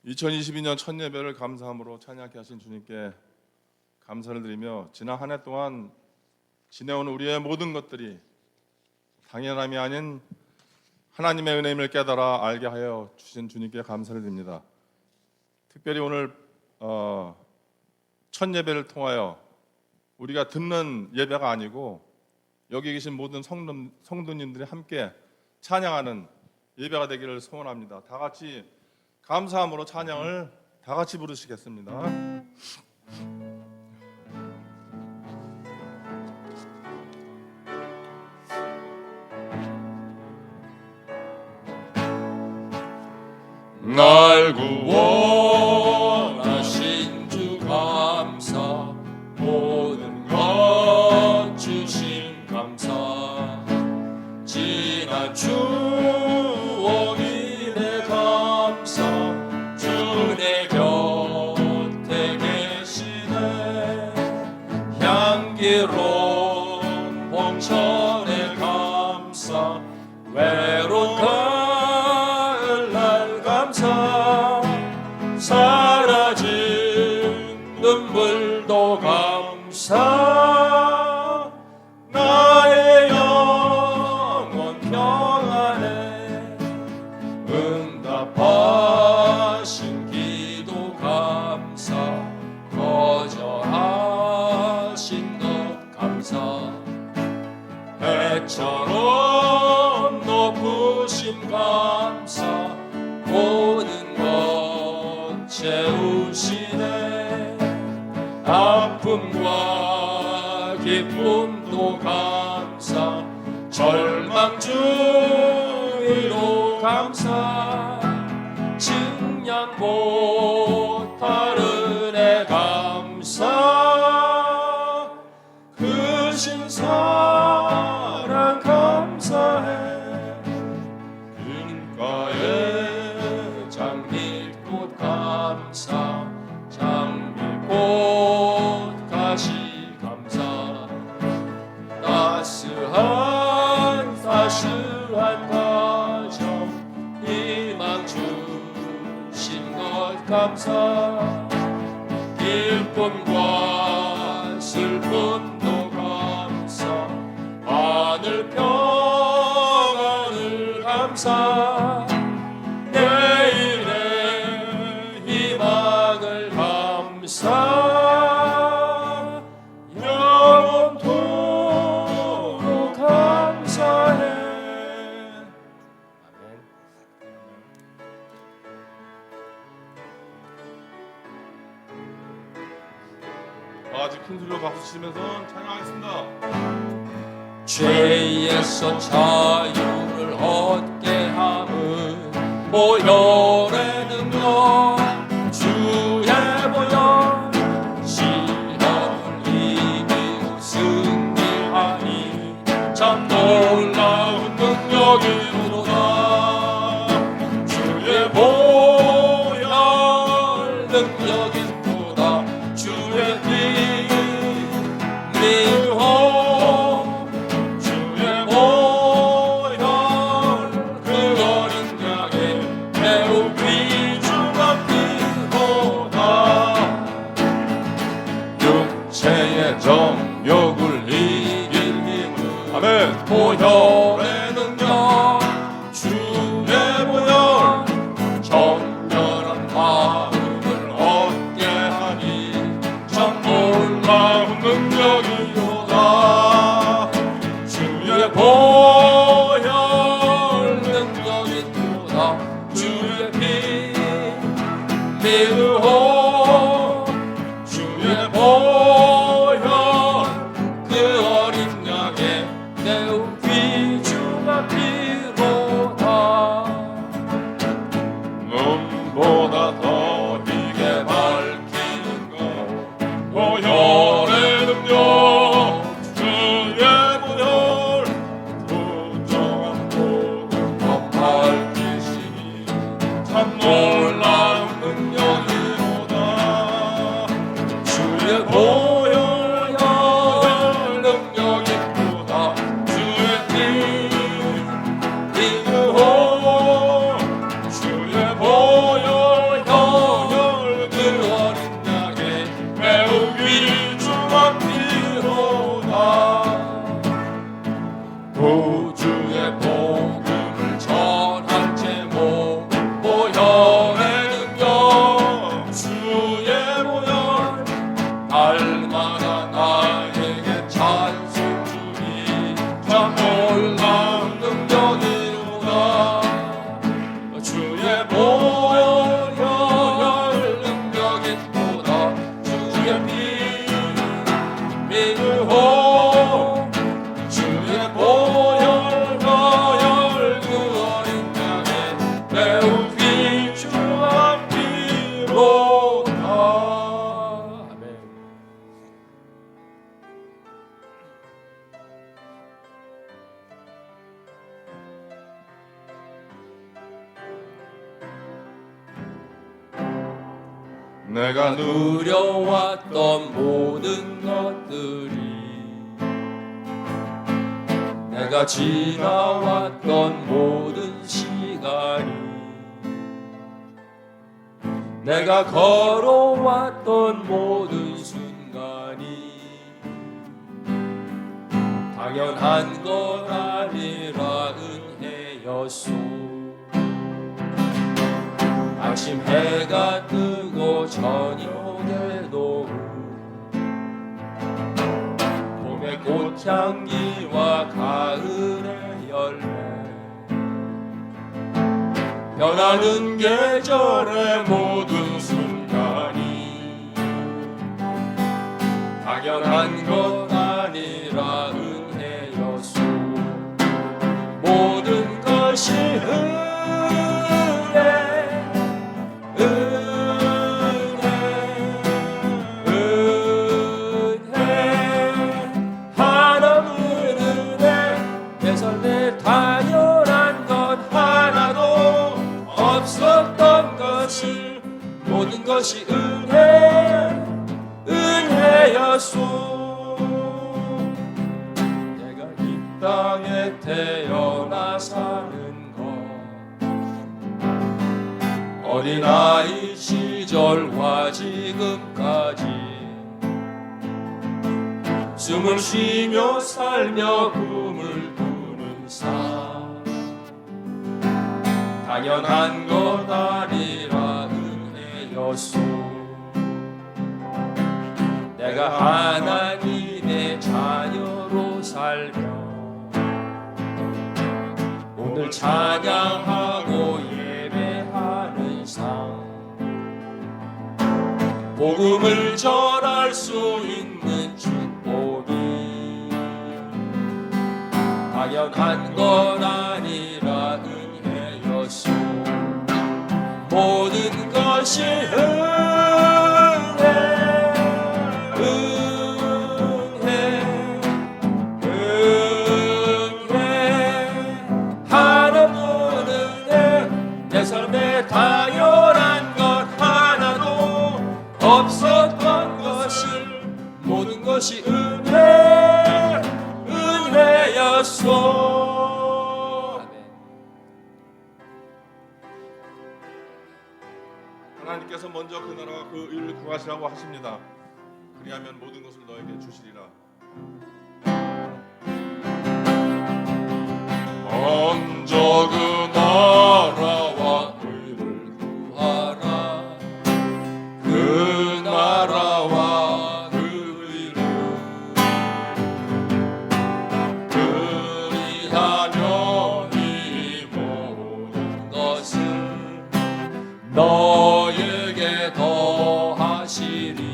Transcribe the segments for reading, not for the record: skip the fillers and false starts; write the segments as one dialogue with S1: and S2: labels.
S1: 2022년 첫 예배를 감사함으로 찬양케 하신 주님께 감사를 드리며 지난 한 해 동안 지내온 우리의 모든 것들이 당연함이 아닌 하나님의 은혜임을 깨달아 알게 하여 주신 주님께 감사를 드립니다. 특별히 오늘 첫 예배를 통하여 우리가 듣는 예배가 아니고 여기 계신 모든 성도님들이 함께 찬양하는 예배가 되기를 소원합니다. 다 같이 감사함으로 찬양을 다 같이 부르시겠습니다.
S2: 날 구원하신 주 감사, 모든 것 주신 감사, 지난 추억이 내 감사, 주 내 곁에 계시네. 향기로운 봄철의 감사, 외로운 사라진 눈물도 감사, 나의 영혼 평안에 응답하신 기도 감사, 거저하신 것 감사, 해처럼 높으신 감사, 모든 것 채우시네. 아픔과 기쁨도 감사, 절망 주위로 감사, 증량 못하는 애 감사, 크신 사랑 감사해. 빈가에 장미꽃 감사, 장미꽃 가시 감사, 따스한 가정 희망 주신 것 감사, 기쁨과 슬픔도 감사, 하늘 평안을 감사, 내일의 희망을 감사, 영원토록 감사해. 아멘.
S1: 아주 큰 소리로 박수 치면서 찬양하겠습니다.
S2: 죄에서 자유를 얻게 함은 보혈의 능력, 주의 보혈, 시험을 이기고 승리하니 참 놀라운 능력이로다. 주의 보혈 능력이로다. 주의 피 미호, 주의 보혈 그 어린 양의 매우 귀중한 피보다, 육체의 정욕을 이길 힘은
S1: 아멘.
S2: 보혈의 능력, 주 주의 보혈 능력 있도다 주의 피 믿으오 주의 보혈 그 어린 양의 매우 귀중한 피로다. 아멘.
S1: 내가
S2: 누려왔던 모든 것들이 내가 지나왔던 모든 시간이 내가 걸어왔던 모든 순간이 당연한 것 아니라 은혜였소. 아침 해가 뜨고 저녁에 노을 봄의 꽃향기와 가을의 열매 변하는 계절의 모든 순간이 당연한 것 아니라 은혜였소. 모든 것이 모든 것이 은혜였소. 내가 이 땅에 태어나 사는 것 어린아이 시절과 지금까지 숨을 쉬며 살며 꿈을 꾸는 삶 당연한 것 아니라 은혜였소. 내가 하나님의 자녀로 살며 오늘 찬양하고 예배하는 삶 복음을 전할 수 있는 축복이 당연한 건 아니라 은혜였소. 모든 것이 내 삶에 당연한 것 하나도 없었던 것을 모든 것이 은혜였소.
S1: 하나님께서 먼저 그 나라와 그 의를 구하시라고 하십니다. 그리하면 모든 것을 너에게 주시리라.
S2: 먼저 그 나라와 의를 구하라. 그 나라와 그 의를 그리하면 이 모든 것을 너에게 더하시리라.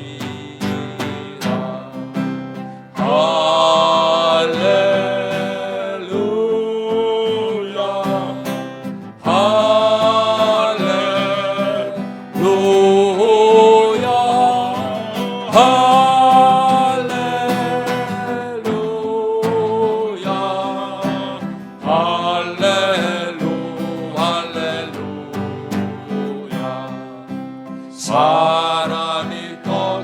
S2: 사람이 떠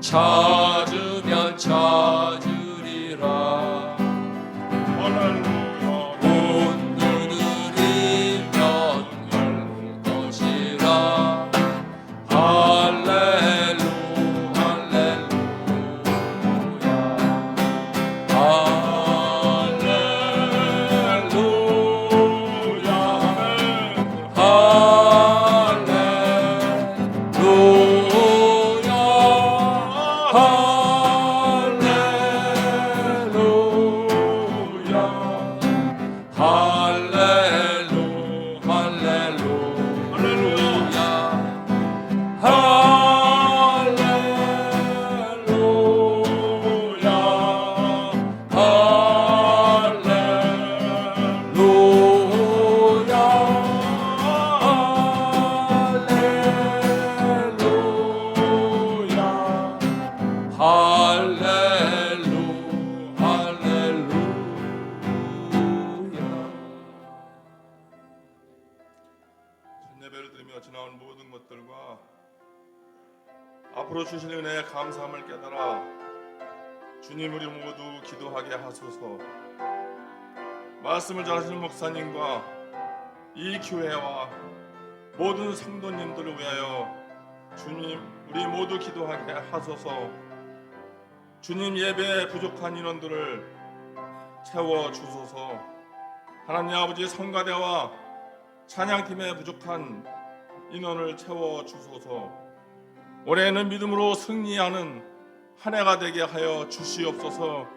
S2: 찾으면 찾으리라.
S1: 할렐루야.
S2: 문 두드리면 열 것이라. 할렐루 할렐루야.
S1: 예배를 드리며 지나온 모든 것들과 앞으로 주실 은혜에 감사함을 깨달아 주님 우리 모두 기도하게 하소서. 말씀을 전하시는 목사님과 이 교회와 모든 성도님들을 위하여 주님 우리 모두 기도하게 하소서. 주님 예배에 부족한 인원들을 채워 주소서. 하나님 아버지 성가대와 찬양팀에 부족한 인원을 채워 주소서. 올해는 믿음으로 승리하는 한 해가 되게 하여 주시옵소서.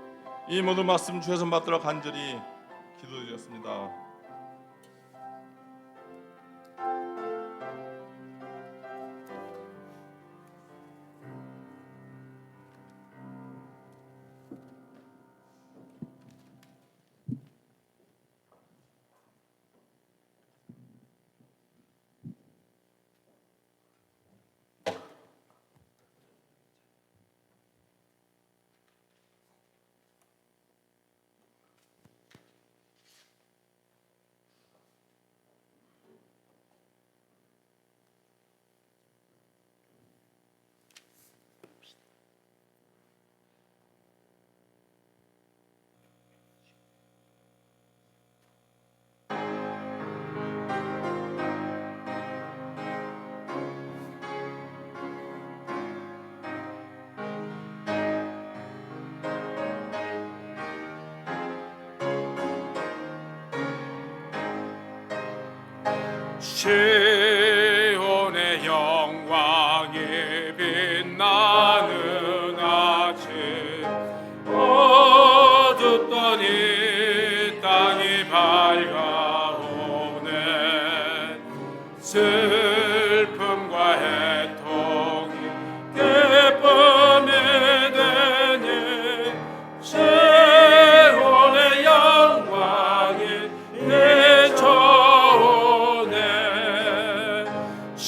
S1: 이 모든 말씀 주의 손 받들어 간절히 기도드렸습니다.
S2: 시온의 영광이 빛나는 아침, 어둡던 이 땅이 밝아오네. 슬픔과 애통이 기쁨이 되니 시온의 영광이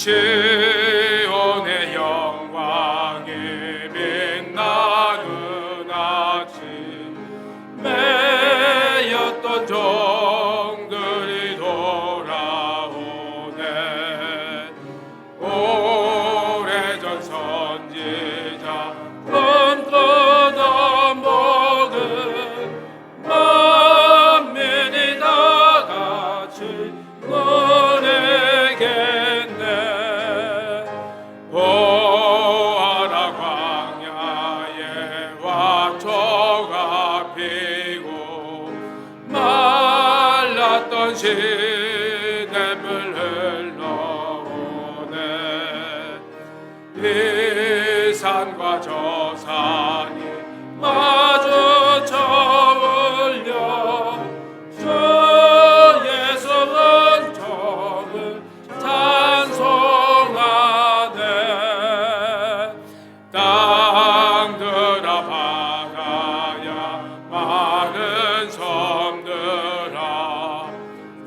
S2: 시온의 영광이 빛나는 아침, 매였던 종들이 돌아오네. 오래전 선지자 꿈꾸던 복은 만민이 다 같이 누리겠네. 보아라 광야에 화초가 피고 말랐던 시냇물 흘러오네. 이 산과 저 산이 마주쳐 울려 주 예수는 종을 찬송하네. 땅들아 바다야 많은 섬들아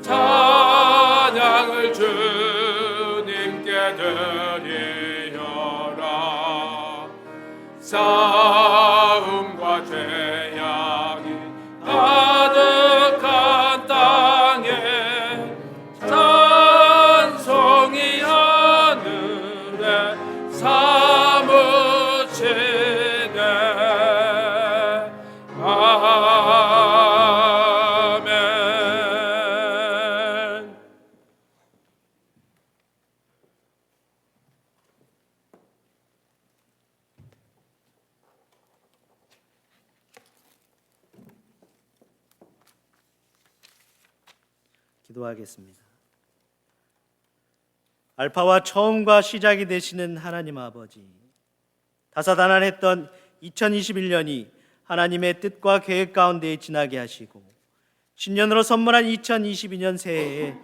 S2: 찬양을 주님께 드리여라. 싸움과 죄악이 가득한 땅에 찬송이 하늘에 사무치네.
S3: 기도하겠습니다. 알파와 처음과 시작이 되시는 하나님 아버지, 다사다난했던 2021년이 하나님의 뜻과 계획 가운데 지나게 하시고 신년으로 선물한 2022년 새해에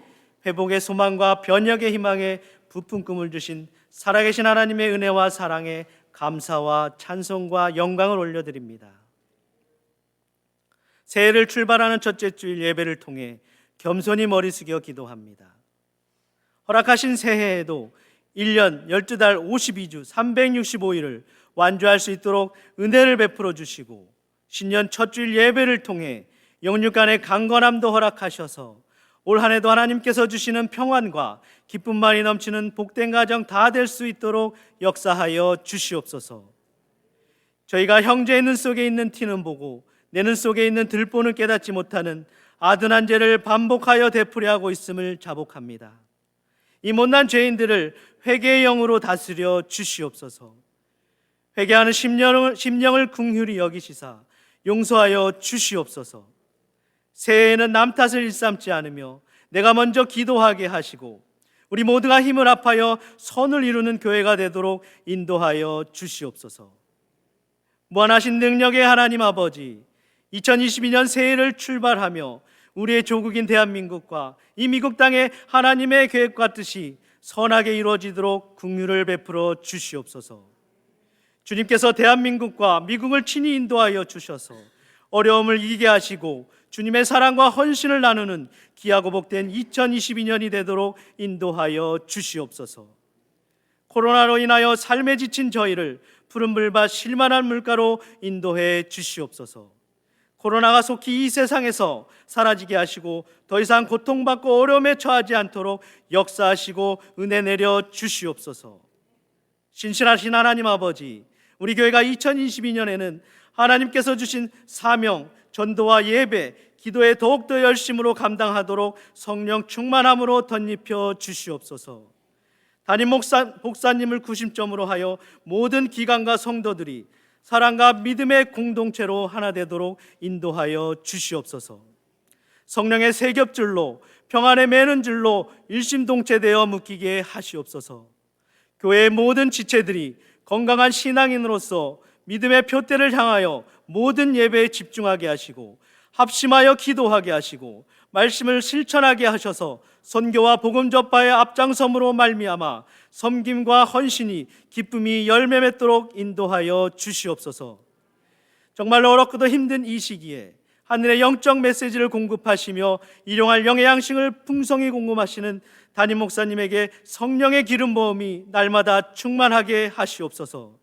S3: 회복의 소망과 변혁의 희망에 부푼 꿈을 주신 살아계신 하나님의 은혜와 사랑에 감사와 찬송과 영광을 올려드립니다. 새해를 출발하는 첫째 주일 예배를 통해 겸손히 머리 숙여 기도합니다. 허락하신 새해에도 1년 12달 52주 365일을 완주할 수 있도록 은혜를 베풀어 주시고 신년 첫 주일 예배를 통해 영육 간의 강건함도 허락하셔서 올 한 해도 하나님께서 주시는 평안과 기쁨만이 넘치는 복된 가정 다 될 수 있도록 역사하여 주시옵소서. 저희가 형제의 눈 속에 있는 티는 보고 내 눈 속에 있는 들보는 깨닫지 못하는 아둔한 죄를 반복하여 되풀이하고 있음을 자복합니다. 이 못난 죄인들을 회개의 영으로 다스려 주시옵소서. 회개하는 심령을 긍휼히 여기시사 용서하여 주시옵소서. 새해에는 남 탓을 일삼지 않으며 내가 먼저 기도하게 하시고 우리 모두가 힘을 합하여 선을 이루는 교회가 되도록 인도하여 주시옵소서. 무한하신 능력의 하나님 아버지, 2022년 새해를 출발하며 우리의 조국인 대한민국과 이 미국 땅의 하나님의 계획과 뜻이 선하게 이루어지도록 긍휼을 베풀어 주시옵소서. 주님께서 대한민국과 미국을 친히 인도하여 주셔서 어려움을 이기게 하시고 주님의 사랑과 헌신을 나누는 귀하고 복된 2022년이 되도록 인도하여 주시옵소서. 코로나로 인하여 삶에 지친 저희를 푸른 불밭 실만한 물가로 인도해 주시옵소서. 코로나가 속히 이 세상에서 사라지게 하시고 더 이상 고통받고 어려움에 처하지 않도록 역사하시고 은혜 내려 주시옵소서. 신실하신 하나님 아버지, 우리 교회가 2022년에는 하나님께서 주신 사명, 전도와 예배, 기도에 더욱더 열심으로 감당하도록 성령 충만함으로 덧입혀 주시옵소서. 담임 목사님을 구심점으로 하여 모든 기관과 성도들이 사랑과 믿음의 공동체로 하나 되도록 인도하여 주시옵소서. 성령의 세 겹줄로 평안의 매는 줄로 일심동체되어 묶이게 하시옵소서. 교회의 모든 지체들이 건강한 신앙인으로서 믿음의 표대를 향하여 모든 예배에 집중하게 하시고 합심하여 기도하게 하시고 말씀을 실천하게 하셔서 선교와 복음 전파의 앞장섬으로 말미암아 섬김과 헌신이 기쁨이 열매 맺도록 인도하여 주시옵소서. 정말로 어렵고도 힘든 이 시기에 하늘의 영적 메시지를 공급하시며 일용할 영의 양식을 풍성히 공급하시는 담임 목사님에게 성령의 기름 부음이 날마다 충만하게 하시옵소서.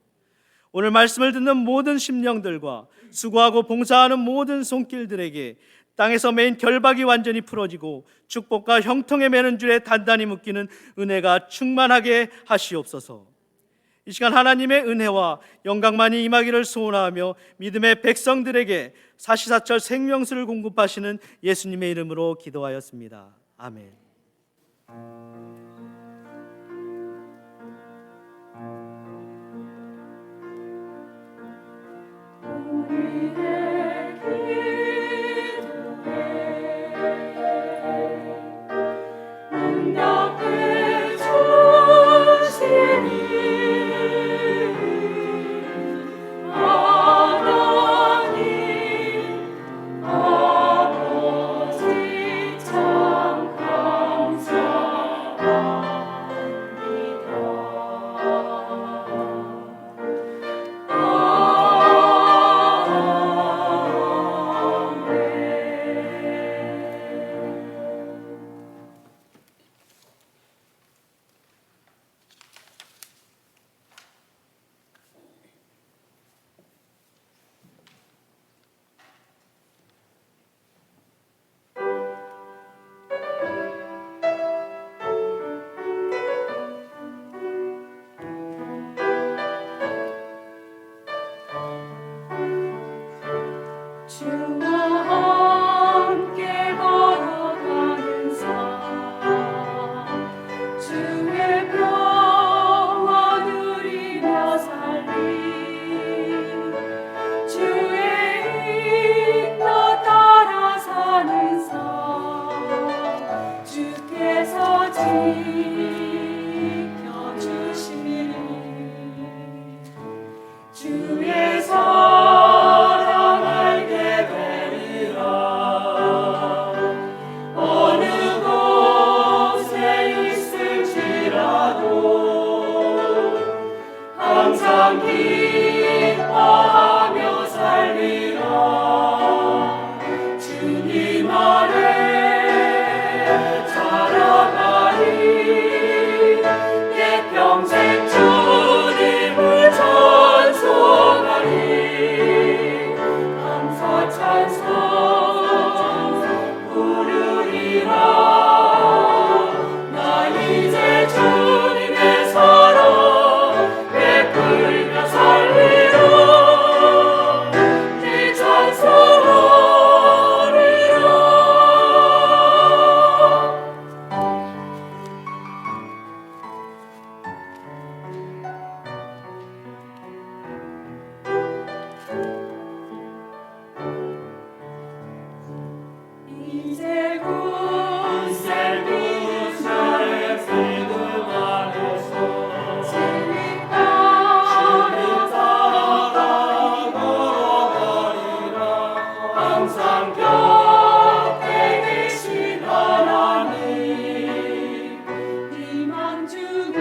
S3: 오늘 말씀을 듣는 모든 심령들과 수고하고 봉사하는 모든 손길들에게 땅에서 매인 결박이 완전히 풀어지고 축복과 형통의 매는 줄에 단단히 묶이는 은혜가 충만하게 하시옵소서. 이 시간 하나님의 은혜와 영광만이 임하기를 소원하며 믿음의 백성들에게 사시사철 생명수를 공급하시는 예수님의 이름으로 기도하였습니다. 아멘.
S4: 주의 사랑 알게 되리라. 어느 곳에 있을지라도 항상 기뻐하며 살리라. 주님 안에 자라가리. 내 평생 주님을 찬송하리. 감사 찬송 부르리라. 나 이제 주님의 사랑 베풀며 살리라. 네 찬송하리라. 이제 굳셀 빛나의 기름 안에서 진리 따라 걸어가리라. 항상 곁에 계신 하나님 희망 주며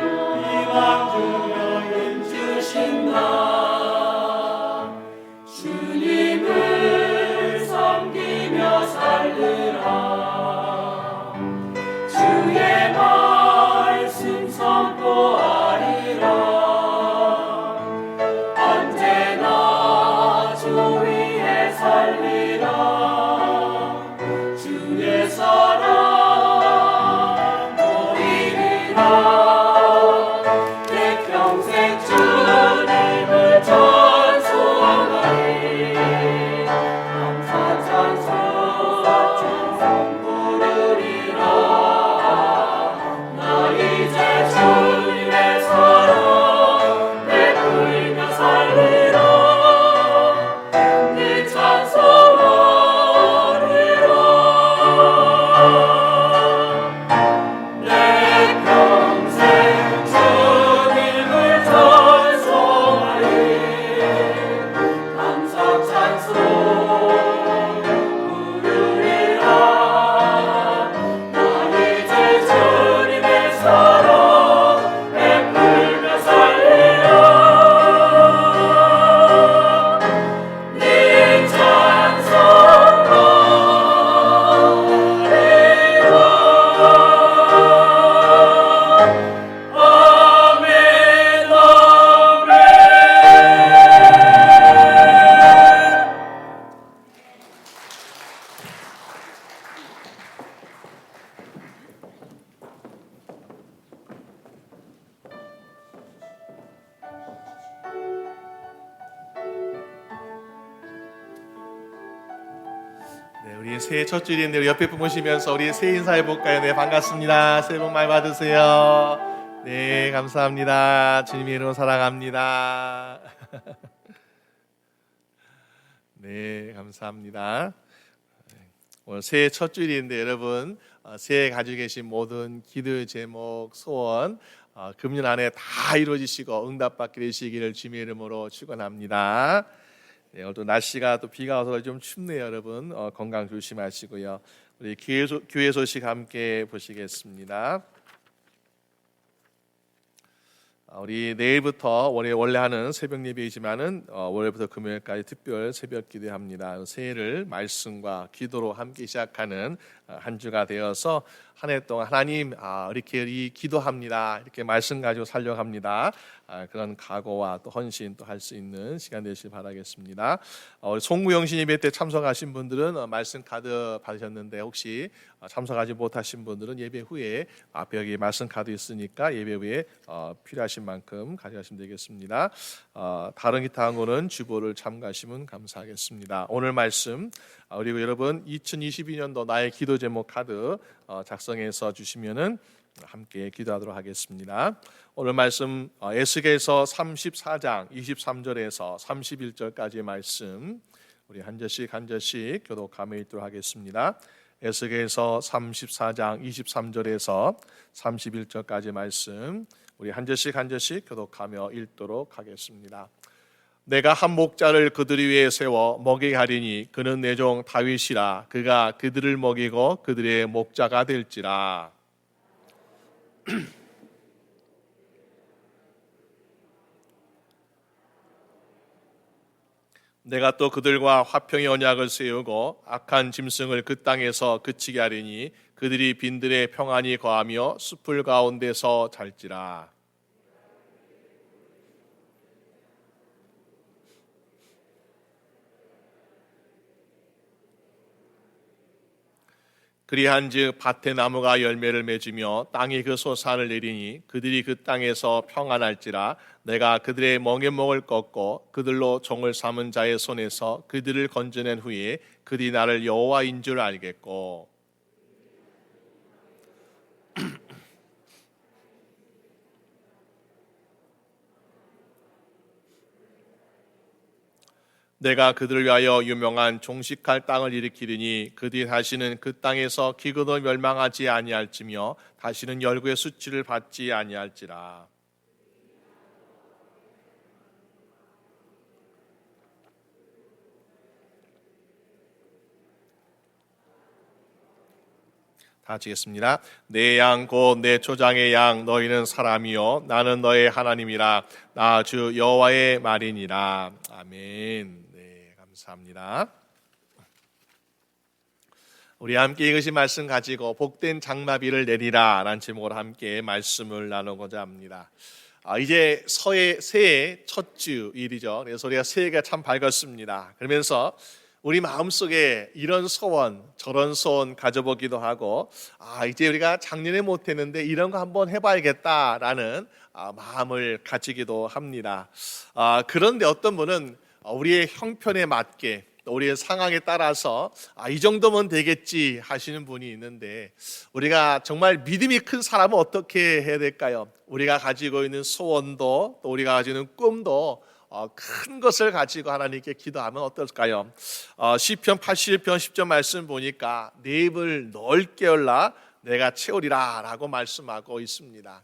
S4: 힘주신다. 주님을 섬기며 살리라. 주의 말씀 선포하리라. 언제나 주 위에 살리라. 주의 사랑 보이리라. 내 평생 주님을 찬송하리. 감사 찬송 부르리라. 나 이제 주님의 사랑 베풀며 살리라. 네 찬송하리라. 내 평생 주님을 찬송하리. 감사 찬송 부르리라. 나 이제 주님의 사랑 베풀며 살리라. 네 찬송하리라. 아멘 아멘.
S5: 네, 우리 새해 첫 주일인데 우리 옆에 분 보시면서 우리 새해 인사해 볼까요? 네, 반갑습니다. 새해 복 많이 받으세요. 네, 감사합니다. 주님의 이름으로 사랑합니다. 네, 감사합니다. 오늘 새해 첫 주일인데 여러분 새해 가지고 계신 모든 기도 제목, 소원 금년 안에 다 이루어지시고 응답받게 되시기를 주님의 이름으로 축원합니다. 네, 오늘 또 날씨가 또 비가 와서 좀 춥네요, 여러분. 건강 조심하시고요. 우리 교회 소식 함께 보시겠습니다. 우리 내일부터 원래 하는 새벽 예배이지만은 월요일부터 금요일까지 특별 새벽 기도합니다. 새해를 말씀과 기도로 함께 시작하는 한 주가 되어서 한 해 동안 하나님 이렇게 기도합니다. 이렇게 말씀 가지고 살려갑니다. 그런 각오와 또 헌신 또 할 수 있는 시간 되시길 바라겠습니다. 우리 송무영신 예배 때 참석하신 분들은 말씀 카드 받으셨는데 혹시 참석하지 못하신 분들은 예배 후에 앞에 여기 말씀 카드 있으니까 예배 후에 필요하신 만큼 가져가시면 되겠습니다. 다른 기타 한 거는 주보를 참고하시면 감사하겠습니다. 오늘 말씀 그리고 여러분 2022년도 나의 기도 제목 카드 작성해서 주시면은 함께 기도하도록 하겠습니다. 오늘 말씀 에스겔서 34장 23절에서 31절까지의 말씀 우리 한 절씩 교독하며 읽도록 하겠습니다. 에스겔서 34장 23절에서 31절까지 말씀 우리 한 절씩 교독하며 읽도록 하겠습니다. 내가 한 목자를 그들이 위에 세워 먹이게 하리니 그는 내 종 다윗이라. 그가 그들을 먹이고 그들의 목자가 될지라. 내가 또 그들과 화평의 언약을 세우고 악한 짐승을 그 땅에서 그치게 하리니 그들이 빈들에 평안히 거하며 숲을 가운데서 잘지라. 그리한즉 밭에 나무가 열매를 맺으며 땅이 그 소산을 내리니 그들이 그 땅에서 평안할지라. 내가 그들의 멍에목을 꺾고 그들로 종을 삼은 자의 손에서 그들을 건져낸 후에 그들이 나를 여호와인 줄 알겠고. 내가 그들을 위하여 유명한 종식할 땅을 일으키리니 그들이 다시는 그 땅에서 기근으로 멸망하지 아니할지며 다시는 열국의 수치를 받지 아니할지라. 다 같이겠습니다. 내 양 곧 내 초장의 양 너희는 사람이요 나는 너의 하나님이라. 나 주 여호와의 말이니라. 아멘. 네, 감사합니다. 우리 함께 읽으신 말씀 가지고 복된 장마비를 내리라 라는 제목으로 함께 말씀을 나누고자 합니다. 이제 새해 첫 주일이죠. 그래서 우리가 새해가 참 밝았습니다. 그러면서 우리 마음속에 이런 소원 저런 소원 가져보기도 하고 이제 우리가 작년에 못했는데 이런 거 한번 해봐야겠다라는 마음을 가지기도 합니다. 그런데 어떤 분은 우리의 형편에 맞게 우리의 상황에 따라서 이 정도면 되겠지 하시는 분이 있는데 우리가 정말 믿음이 큰 사람은 어떻게 해야 될까요? 우리가 가지고 있는 소원도 또 우리가 가지고 있는 꿈도 큰 것을 가지고 하나님께 기도하면 어떨까요? 시편 81편 10절 말씀 보니까 내 입을 넓게 열라 내가 채우리라 라고 말씀하고 있습니다.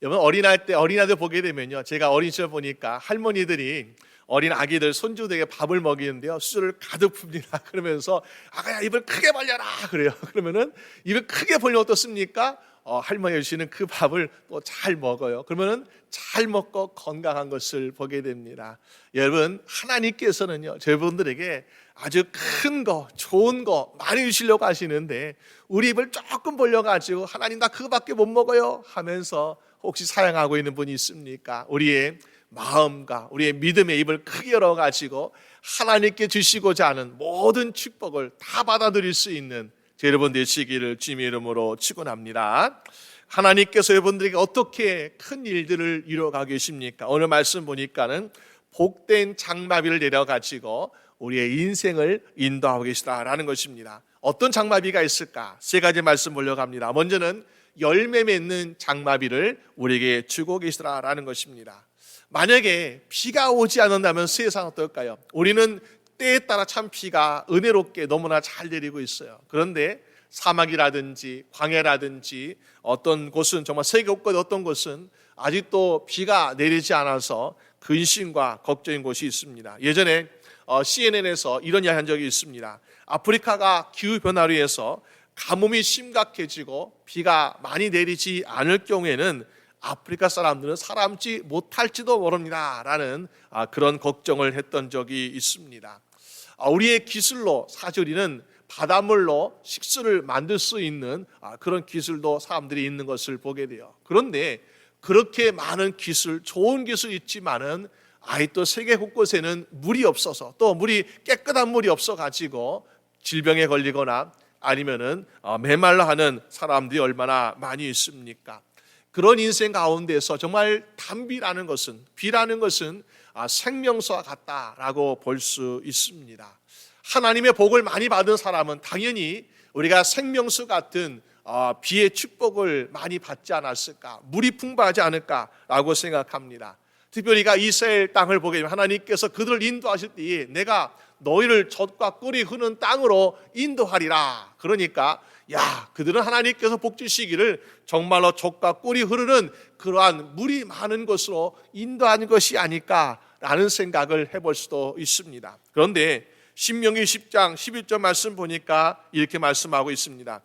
S5: 여러분 어린아이들 보게 되면요, 제가 어린 시절 보니까 할머니들이 어린 아기들 손주들에게 밥을 먹이는데요, 술을 가득 풉니다. 그러면서 아가야 입을 크게 벌려라 그래요. 그러면은 입을 크게 벌리면 어떻습니까? 할머니 주시는 그 밥을 또 잘 먹어요. 그러면은 잘 먹고 건강한 것을 보게 됩니다. 여러분, 하나님께서는요 저분들에게 아주 큰 거, 좋은 거 많이 주시려고 하시는데 우리 입을 조금 벌려가지고 하나님 나 그거밖에 못 먹어요 하면서 혹시 사양하고 있는 분이 있습니까? 우리의 마음과 우리의 믿음의 입을 크게 열어가지고 하나님께 주시고자 하는 모든 축복을 다 받아들일 수 있는 여러분 되시기를 주님의 이름으로 축원합니다. 하나님께서 여러분들에게 어떻게 큰 일들을 이루어가고 계십니까? 오늘 말씀 보니까는 복된 장마비를 내려가지고 우리의 인생을 인도하고 계시다라는 것입니다. 어떤 장마비가 있을까? 세 가지 말씀 올려갑니다. 먼저는 열매 맺는 장마비를 우리에게 주고 계시다라는 것입니다. 만약에 비가 오지 않는다면 세상 어떨까요? 우리는 때에 따라 참 비가 은혜롭게 너무나 잘 내리고 있어요. 그런데 사막이라든지 광야라든지 어떤 곳은 정말 세계 곳곳 어떤 곳은 아직도 비가 내리지 않아서 근심과 걱정인 곳이 있습니다. 예전에 CNN에서 이런 이야기 한 적이 있습니다. 아프리카가 기후변화로 인해서 가뭄이 심각해지고 비가 많이 내리지 않을 경우에는 아프리카 사람들은 살아남지 못할지도 모릅니다 라는 그런 걱정을 했던 적이 있습니다. 우리의 기술로 사실 우리는 바닷물로 식수를 만들 수 있는 그런 기술도 사람들이 있는 것을 보게 돼요. 그런데 그렇게 많은 기술, 좋은 기술이 있지만은 또 세계 곳곳에는 물이 없어서 또 물이 깨끗한 물이 없어가지고 질병에 걸리거나 아니면은 메말라 하는 사람들이 얼마나 많이 있습니까? 그런 인생 가운데서 정말 비라는 것은 생명수와 같다라고 볼 수 있습니다. 하나님의 복을 많이 받은 사람은 당연히 우리가 생명수 같은 비의 축복을 많이 받지 않았을까, 물이 풍부하지 않을까라고 생각합니다. 특별히 이스라엘 땅을 보게 되면 하나님께서 그들을 인도하실 때에 내가 너희를 젖과 꿀이 흐르는 땅으로 인도하리라. 그러니까 그들은 하나님께서 복 주시기를 정말로 젖과 꿀이 흐르는 그러한 물이 많은 곳으로 인도하는 것이 아닐까라는 라는 생각을 해볼 수도 있습니다. 그런데 신명기 10장 11절 말씀 보니까 이렇게 말씀하고 있습니다.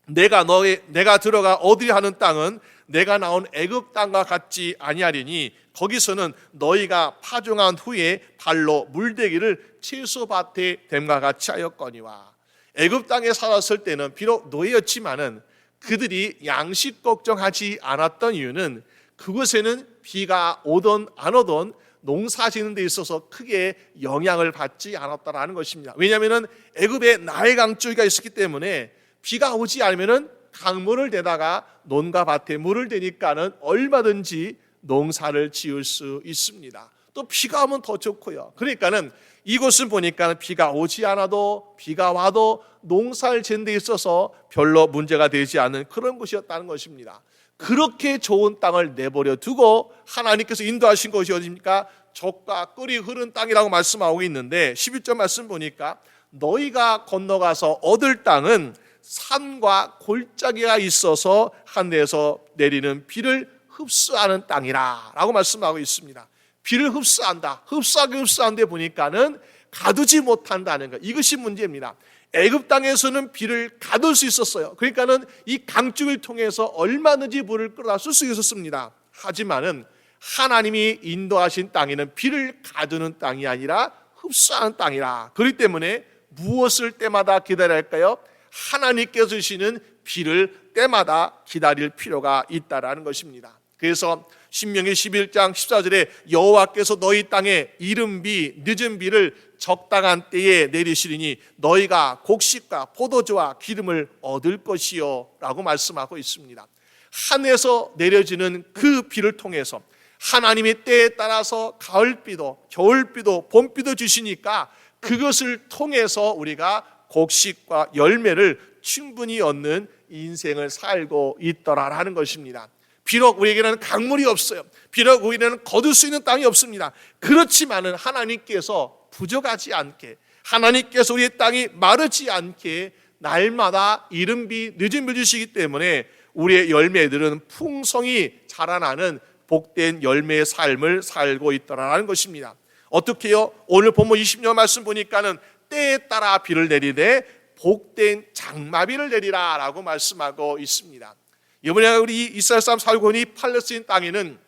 S5: 내가 들어가 얻으려 하는 땅은 내가 나온 애굽 땅과 같지 아니하리니 거기서는 너희가 파종한 후에 발로 물대기를 채소밭에 됨과 같이 하였거니와. 애굽 땅에 살았을 때는 비록 노예였지만은 그들이 양식 걱정하지 않았던 이유는 그곳에는 비가 오든 안 오든 농사 지는 데 있어서 크게 영향을 받지 않았다라는 것입니다. 왜냐하면 애굽에 나일 강줄기가 있었기 때문에 비가 오지 않으면 강물을 대다가 논과 밭에 물을 대니까는 얼마든지 농사를 지을 수 있습니다. 또 비가 오면 더 좋고요. 그러니까는 이곳을 보니까 비가 오지 않아도 비가 와도 농사를 짓는 데 있어서 별로 문제가 되지 않은 그런 곳이었다는 것입니다. 그렇게 좋은 땅을 내버려 두고 하나님께서 인도하신 것이 어디입니까? 젖과 꿀이 흐른 땅이라고 말씀하고 있는데 11절 말씀 보니까 너희가 건너가서 얻을 땅은 산과 골짜기가 있어서 하늘에서 내리는 비를 흡수하는 땅이라 라고 말씀하고 있습니다. 비를 흡수하는데 보니까는 가두지 못한다는 것, 이것이 문제입니다. 애굽 땅에서는 비를 가둘 수 있었어요. 그러니까는 이 강줄을 통해서 얼마든지 물을 끌어다 쓸 수 있었습니다. 하지만은 하나님이 인도하신 땅에는 비를 가두는 땅이 아니라 흡수하는 땅이라. 그렇기 때문에 무엇을 때마다 기다려야 할까요? 하나님께서 주시는 비를 때마다 기다릴 필요가 있다라는 것입니다. 그래서 신명기 11장 14절에 여호와께서 너희 땅에 이른 비, 늦은 비를 적당한 때에 내리시리니 너희가 곡식과 포도주와 기름을 얻을 것이요 라고 말씀하고 있습니다. 하늘에서 내려지는 그 비를 통해서 하나님의 때에 따라서 가을비도 겨울비도 봄비도 주시니까 그것을 통해서 우리가 곡식과 열매를 충분히 얻는 인생을 살고 있더라라는 것입니다. 비록 우리에게는 강물이 없어요. 비록 우리에게는 거둘 수 있는 땅이 없습니다. 그렇지만은 하나님께서 부족하지 않게, 하나님께서 우리의 땅이 마르지 않게 날마다 이른 비, 늦은 비 주시기 때문에 우리의 열매들은 풍성히 자라나는 복된 열매의 삶을 살고 있더라라는 것입니다. 어떻게 해요? 오늘 본문 20년 말씀 보니까는 때에 따라 비를 내리되 복된 장마비를 내리라 라고 말씀하고 있습니다. 이번에 우리 이스라엘 사람 살고 있는 이 팔레스타인 땅에는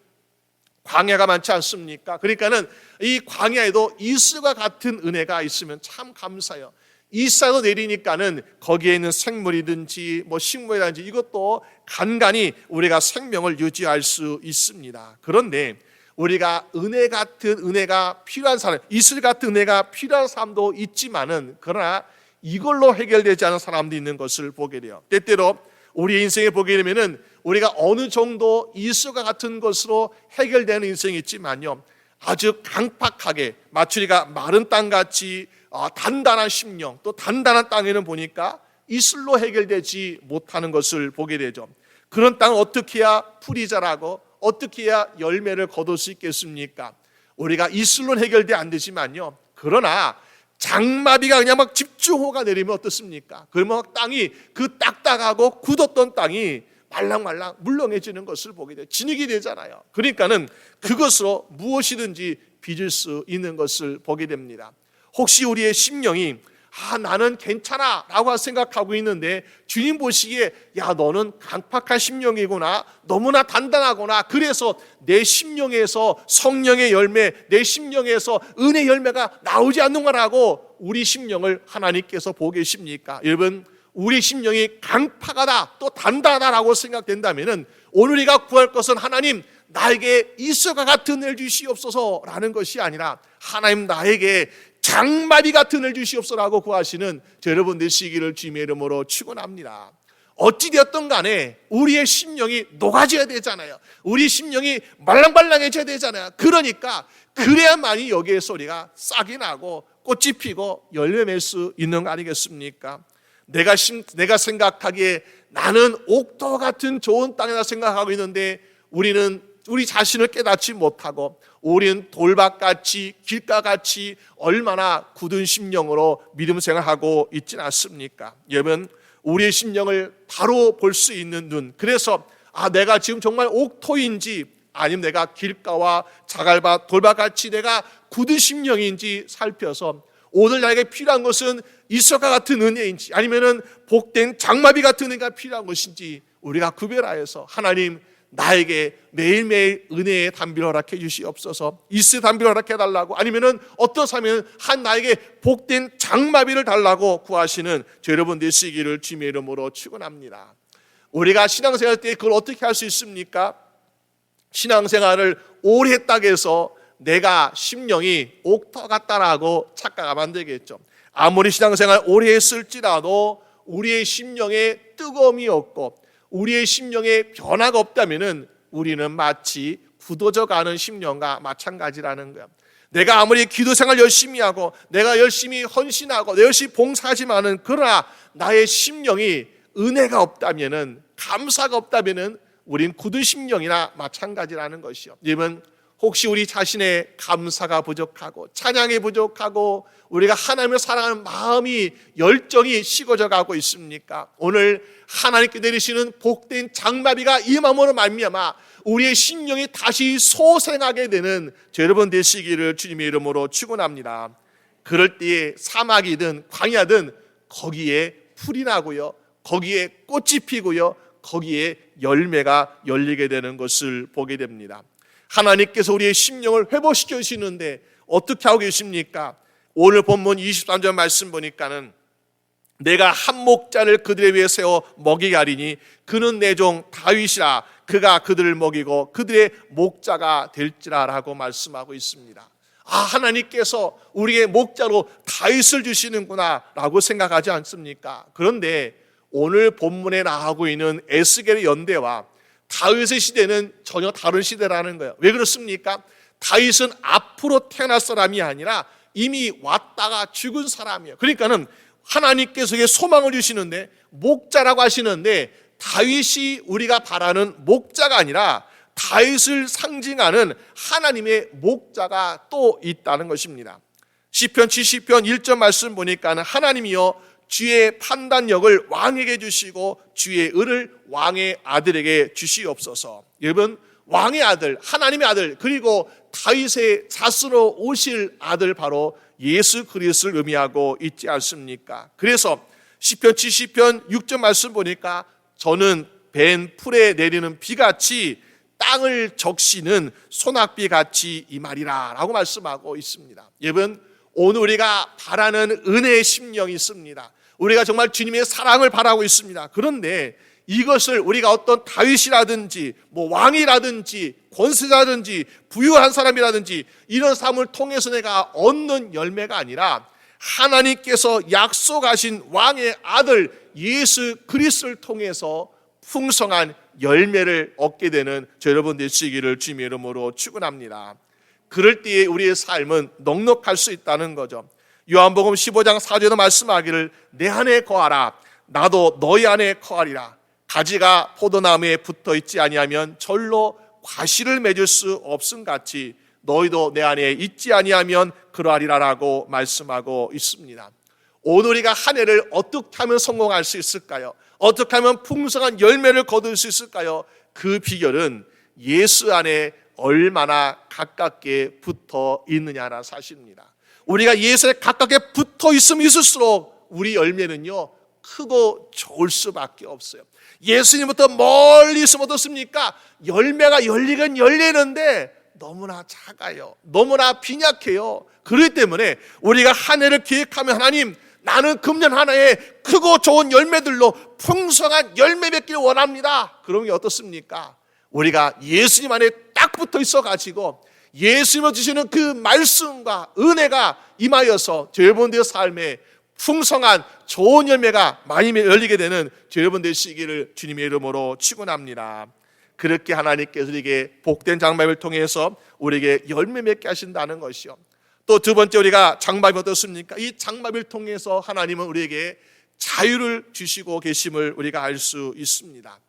S5: 광야가 많지 않습니까? 그러니까는 이 광야에도 이슬과 같은 은혜가 있으면 참 감사해요. 이슬도 내리니까는 거기에 있는 생물이든지 식물이든지 이것도 간간히 우리가 생명을 유지할 수 있습니다. 그런데 우리가 은혜 같은 은혜가 필요한 사람, 이슬 같은 은혜가 필요한 사람도 있지만은 그러나 이걸로 해결되지 않은 사람도 있는 것을 보게 돼요. 때때로 우리 인생에 보게 되면은 우리가 어느 정도 이슬과 같은 것으로 해결되는 인생이 있지만요, 아주 강팍하게 마추리가 마른 땅같이 단단한 심령, 또 단단한 땅에는 보니까 이슬로 해결되지 못하는 것을 보게 되죠. 그런 땅은 어떻게 해야 풀이 자라고 어떻게 해야 열매를 거둘 수 있겠습니까? 우리가 이슬로 해결돼 안 되지만요, 그러나 장마비가 그냥 막 집중호우가 내리면 어떻습니까? 그러면 땅이 그 딱딱하고 굳었던 땅이 말랑말랑 물렁해지는 것을 보게 돼요. 진흙이 되잖아요. 그러니까는 그것으로 무엇이든지 빚을 수 있는 것을 보게 됩니다. 혹시 우리의 심령이 나는 괜찮아 라고 생각하고 있는데 주님 보시기에 야 너는 강팍한 심령이구나, 너무나 단단하구나, 그래서 내 심령에서 성령의 열매, 내 심령에서 은혜 열매가 나오지 않는 거라고 우리 심령을 하나님께서 보고 계십니까? 여러분, 우리 심령이 강팍하다 또 단단하다라고 생각된다면 오늘 우리가 구할 것은 하나님 나에게 이슬과 같은 은혜를 주시옵소서라는 것이 아니라 하나님 나에게 장마비 같은 은혜를 주시옵소서라고 구하시는 여러분 되시기를 주님의 이름으로 축원합니다. 어찌되었든 간에 우리의 심령이 녹아져야 되잖아요. 우리 심령이 말랑말랑해져야 되잖아요. 그러니까 그래야만이 여기에서 우리가 싹이 나고 꽃이 피고 열매 맺을 수 있는 거 아니겠습니까? 내가 생각하기에 나는 옥토 같은 좋은 땅이다 생각하고 있는데 우리는 우리 자신을 깨닫지 못하고 우리는 돌밭같이 길가같이 얼마나 굳은 심령으로 믿음 생활하고 있지는 않습니까? 여러분, 우리의 심령을 바로 볼 수 있는 눈, 그래서 내가 지금 정말 옥토인지 아니면 내가 길가와 자갈밭 돌밭같이 내가 굳은 심령인지 살펴서 오늘 나에게 필요한 것은 이석과 같은 은혜인지 아니면은 복된 장마비 같은 은혜가 필요한 것인지 우리가 구별하여서 하나님 나에게 매일매일 은혜의 담비를 허락해 주시옵소서. 이스의 담비를 허락해 달라고 아니면은 어떠사면 한 나에게 복된 장마비를 달라고 구하시는 저 여러분 되시기를 주님의 이름으로 축원합니다. 우리가 신앙생활 때 그걸 어떻게 할 수 있습니까? 신앙생활을 오래 했다고 해서 내가 심령이 옥토 같다라고 착각하면 안 되겠죠. 아무리 신앙생활 오래 했을지라도 우리의 심령에 뜨거움이 없고 우리의 심령에 변화가 없다면 우리는 마치 굳어져 가는 심령과 마찬가지라는 거예요. 내가 아무리 기도생활 열심히 하고 내가 열심히 헌신하고 내가 열심히 봉사하지만은 그러나 나의 심령이 은혜가 없다면은 감사가 없다면은 우린 굳은 심령이나 마찬가지라는 것이요. 여러분 혹시 우리 자신의 감사가 부족하고 찬양이 부족하고 우리가 하나님을 사랑하는 마음이 열정이 식어져 가고 있습니까? 오늘 하나님께 내리시는 복된 장마비가 임함으로 말미암아 우리의 심령이 다시 소생하게 되는 저 여러분 되시기를 주님의 이름으로 축원합니다. 그럴 때에 사막이든 광야든 거기에 풀이 나고요, 거기에 꽃이 피고요, 거기에 열매가 열리게 되는 것을 보게 됩니다. 하나님께서 우리의 심령을 회복시켜 주시는데 어떻게 하고 계십니까? 오늘 본문 23절 말씀 보니까는 내가 한 목자를 그들에 위해 세워 먹이게 하리니 그는 내 종 다윗이라 그가 그들을 먹이고 그들의 목자가 될지라 라고 말씀하고 있습니다. 아, 하나님께서 우리의 목자로 다윗을 주시는구나 라고 생각하지 않습니까? 그런데 오늘 본문에 나오고 있는 에스겔의 연대와 다윗의 시대는 전혀 다른 시대라는 거예요. 왜 그렇습니까? 다윗은 앞으로 태어날 사람이 아니라 이미 왔다가 죽은 사람이에요. 그러니까는 하나님께서 소망을 주시는데 목자라고 하시는데 다윗이 우리가 바라는 목자가 아니라 다윗을 상징하는 하나님의 목자가 또 있다는 것입니다. 시편 70편 1절 말씀 보니까 하나님이여 주의 판단력을 왕에게 주시고 주의 의를 왕의 아들에게 주시옵소서. 여러분 왕의 아들, 하나님의 아들, 그리고 다윗의 자수로 오실 아들 바로 예수 그리스도를 의미하고 있지 않습니까? 그래서 시편 70편 6절 말씀 보니까 저는 벤 풀에 내리는 비같이 땅을 적시는 소낙비같이 이 말이라 라고 말씀하고 있습니다. 여러분 오늘 우리가 바라는 은혜의 심령이 있습니다. 우리가 정말 주님의 사랑을 바라고 있습니다. 그런데 이것을 우리가 어떤 다윗이라든지 왕이라든지 권세자라든지 부유한 사람이라든지 이런 삶을 통해서 내가 얻는 열매가 아니라 하나님께서 약속하신 왕의 아들 예수 그리스도를 통해서 풍성한 열매를 얻게 되는 저 여러분 되시기를 주님의 이름으로 축원합니다. 그럴 때에 우리의 삶은 넉넉할 수 있다는 거죠. 요한복음 15장 4절에도 말씀하기를 내 안에 거하라 나도 너희 안에 거하리라. 가지가 포도나무에 붙어 있지 아니하면 절로 과실을 맺을 수 없음 같이 너희도 내 안에 있지 아니하면 그러하리라라고 말씀하고 있습니다. 오늘 우리가 한 해를 어떻게 하면 성공할 수 있을까요? 어떻게 하면 풍성한 열매를 거둘 수 있을까요? 그 비결은 예수 안에 얼마나 가깝게 붙어 있느냐라는 사실입니다. 우리가 예수에 가깝게 붙어 있으면 있을수록 우리 열매는요 크고 좋을 수밖에 없어요. 예수님부터 멀리 있으면 어떻습니까? 열매가 열리긴 열리는데 너무나 작아요. 너무나 빈약해요. 그렇기 때문에 우리가 한 해를 계획하면 하나님 나는 금년 한 해에 크고 좋은 열매들로 풍성한 열매 맺기를 원합니다. 그런 게 어떻습니까? 우리가 예수님 안에 딱 붙어 있어가지고 예수님을 주시는 그 말씀과 은혜가 임하여서 저 여러분들의 삶에 풍성한 좋은 열매가 많이 열리게 되는 저 여러분 되시기를 주님의 이름으로 축원합니다. 그렇게 하나님께서 우리에게 복된 장마비를 통해서 우리에게 열매 맺게 하신다는 것이요. 또 두 번째 우리가 장마비 어떻습니까? 이 장마비를 통해서 하나님은 우리에게 자유를 주시고 계심을 우리가 알 수 있습니다.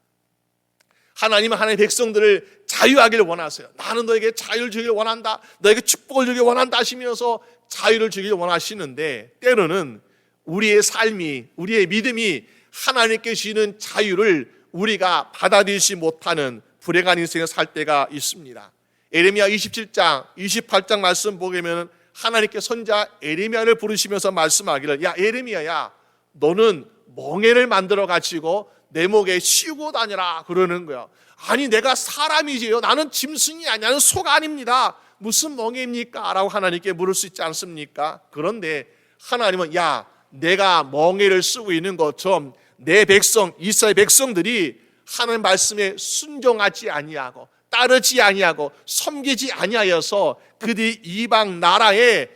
S5: 하나님은 하나님의 백성들을 자유하기를 원하세요. 나는 너에게 자유를 주기를 원한다. 너에게 축복을 주기를 원한다 하시면서 자유를 주기를 원하시는데 때로는 우리의 삶이 우리의 믿음이 하나님께 주시는 자유를 우리가 받아들이지 못하는 불행한 인생을 살 때가 있습니다. 에레미야 27장, 28장 말씀 보면 하나님께 선지자 에레미야를 부르시면서 말씀하기를, 야 에레미야야, 너는 멍에를 만들어 가지고 내 목에 씌우고 다니라 그러는 거야. 아니 내가 사람이지요, 나는 짐승이 아니야, 나는 소가 아닙니다, 무슨 멍에입니까? 라고 하나님께 물을 수 있지 않습니까? 그런데 하나님은 야, 내가 멍에를 쓰고 있는 것처럼 내 백성, 이스라엘 백성들이 하나님 말씀에 순종하지 아니하고 따르지 아니하고 섬기지 아니하여서 그들이 이방 나라의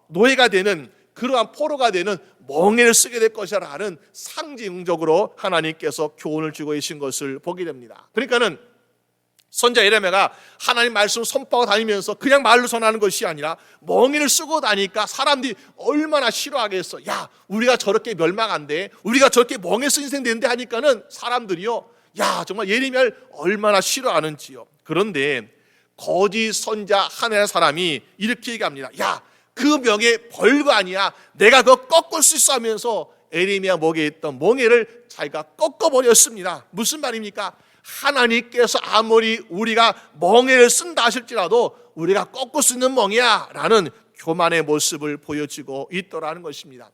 S5: 노예가 되는, 그러한 포로가 되는 멍에를 쓰게 될 것이라는 상징적으로 하나님께서 교훈을 주고 계신 것을 보게 됩니다. 그러니까는 선지자 에레미야가 하나님 말씀을 선포하고 다니면서 그냥 말로 전하는 것이 아니라 멍에를 쓰고 다니까 사람들이 얼마나 싫어하겠어. 야, 우리가 저렇게 멸망한데, 우리가 저렇게 멍에 쓴 인생 되는데 하니까는 사람들이요, 야 정말 예레미야를 얼마나 싫어하는지요. 그런데 거짓 선지자 하나의 사람이 이렇게 얘기합니다. 야, 그 명예 별거 아니야, 내가 그거 꺾을 수 있어 하면서 에레미야 목에 있던 멍에를 자기가 꺾어버렸습니다. 무슨 말입니까? 하나님께서 아무리 우리가 멍에를 쓴다 하실지라도 우리가 꺾을 수 있는 멍이야 라는 교만의 모습을 보여주고 있더라는 것입니다.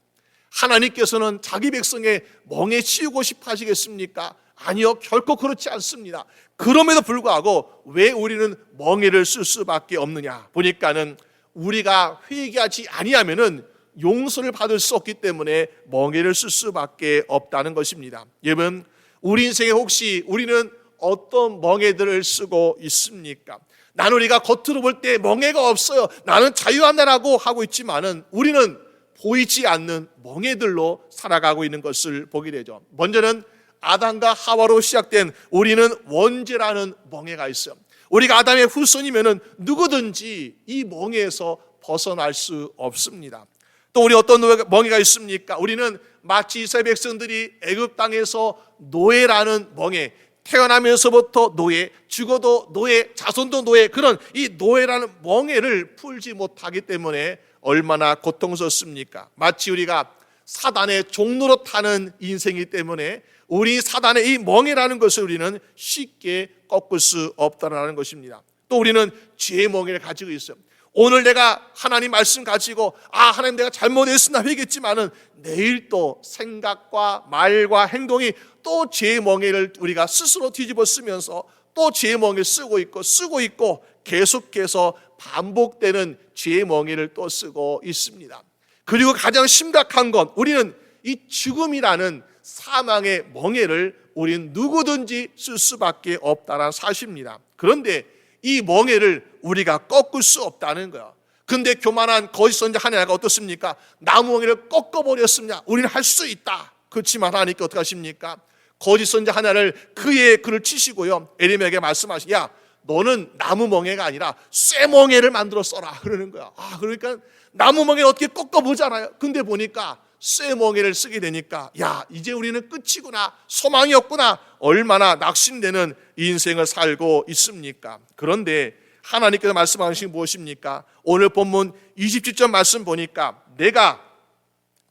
S5: 하나님께서는 자기 백성의 멍에 씌우고 싶어 하시겠습니까? 아니요, 결코 그렇지 않습니다. 그럼에도 불구하고 왜 우리는 멍에를 쓸 수밖에 없느냐 보니까는 우리가 회개하지 아니하면은 용서를 받을 수 없기 때문에 멍에를 쓸 수밖에 없다는 것입니다. 여러분, 우리 인생에 혹시 우리는 어떤 멍에들을 쓰고 있습니까? 나는 우리가 겉으로 볼 때 멍에가 없어요, 나는 자유한다라고 하고 있지만은 우리는 보이지 않는 멍에들로 살아가고 있는 것을 보게 되죠. 먼저는 아담과 하와로 시작된 우리는 원죄라는 멍에가 있어요. 우리가 아담의 후손이면은 누구든지 이 멍에에서 벗어날 수 없습니다. 또 우리 어떤 멍에가 있습니까? 우리는 마치 이스라엘 백성들이 애굽 땅에서 노예라는 멍에, 태어나면서부터 노예, 죽어도 노예, 자손도 노예, 그런 이 노예라는 멍에를 풀지 못하기 때문에 얼마나 고통스럽습니까? 마치 우리가 사단의 종로로 타는 인생이기 때문에 우리 사단의 이 멍에라는 것을 우리는 쉽게 꺾을 수 없다는 것입니다. 또 우리는 죄의 멍에를 가지고 있어요. 오늘 내가 하나님 말씀 가지고 하나님 내가 잘못했으나 회개했지만은 내일 또 생각과 말과 행동이 또 죄의 멍에를 우리가 스스로 뒤집어 쓰면서 또 죄의 멍에를 쓰고 있고 계속해서 반복되는 죄의 멍에를 또 쓰고 있습니다. 그리고 가장 심각한 건 우리는 이 죽음이라는 사망의 멍에를 우리는 누구든지 쓸 수밖에 없다는 사실입니다. 그런데 이 멍에를 우리가 꺾을 수 없다는 거야. 근데 교만한 거짓 선지자 하나가 어떻습니까? 나무 멍에를 꺾어버렸습니다. 우리는 할 수 있다. 그렇지만 하나님께 어떻게 하십니까? 거짓 선지자 하나를 그의 글을 치시고요, 에레미야에게 말씀하시, 야 너는 나무 멍에가 아니라 쇠 멍에를 만들어 써라 그러는 거야. 그러니까 나무 멍에 어떻게 꺾어보잖아요. 근데 보니까 쇠 멍에를 쓰게 되니까 야 이제 우리는 끝이구나, 소망이 없구나, 얼마나 낙심되는 인생을 살고 있습니까? 그런데 하나님께서 말씀하신 게 무엇입니까? 오늘 본문 27절 말씀 보니까 내가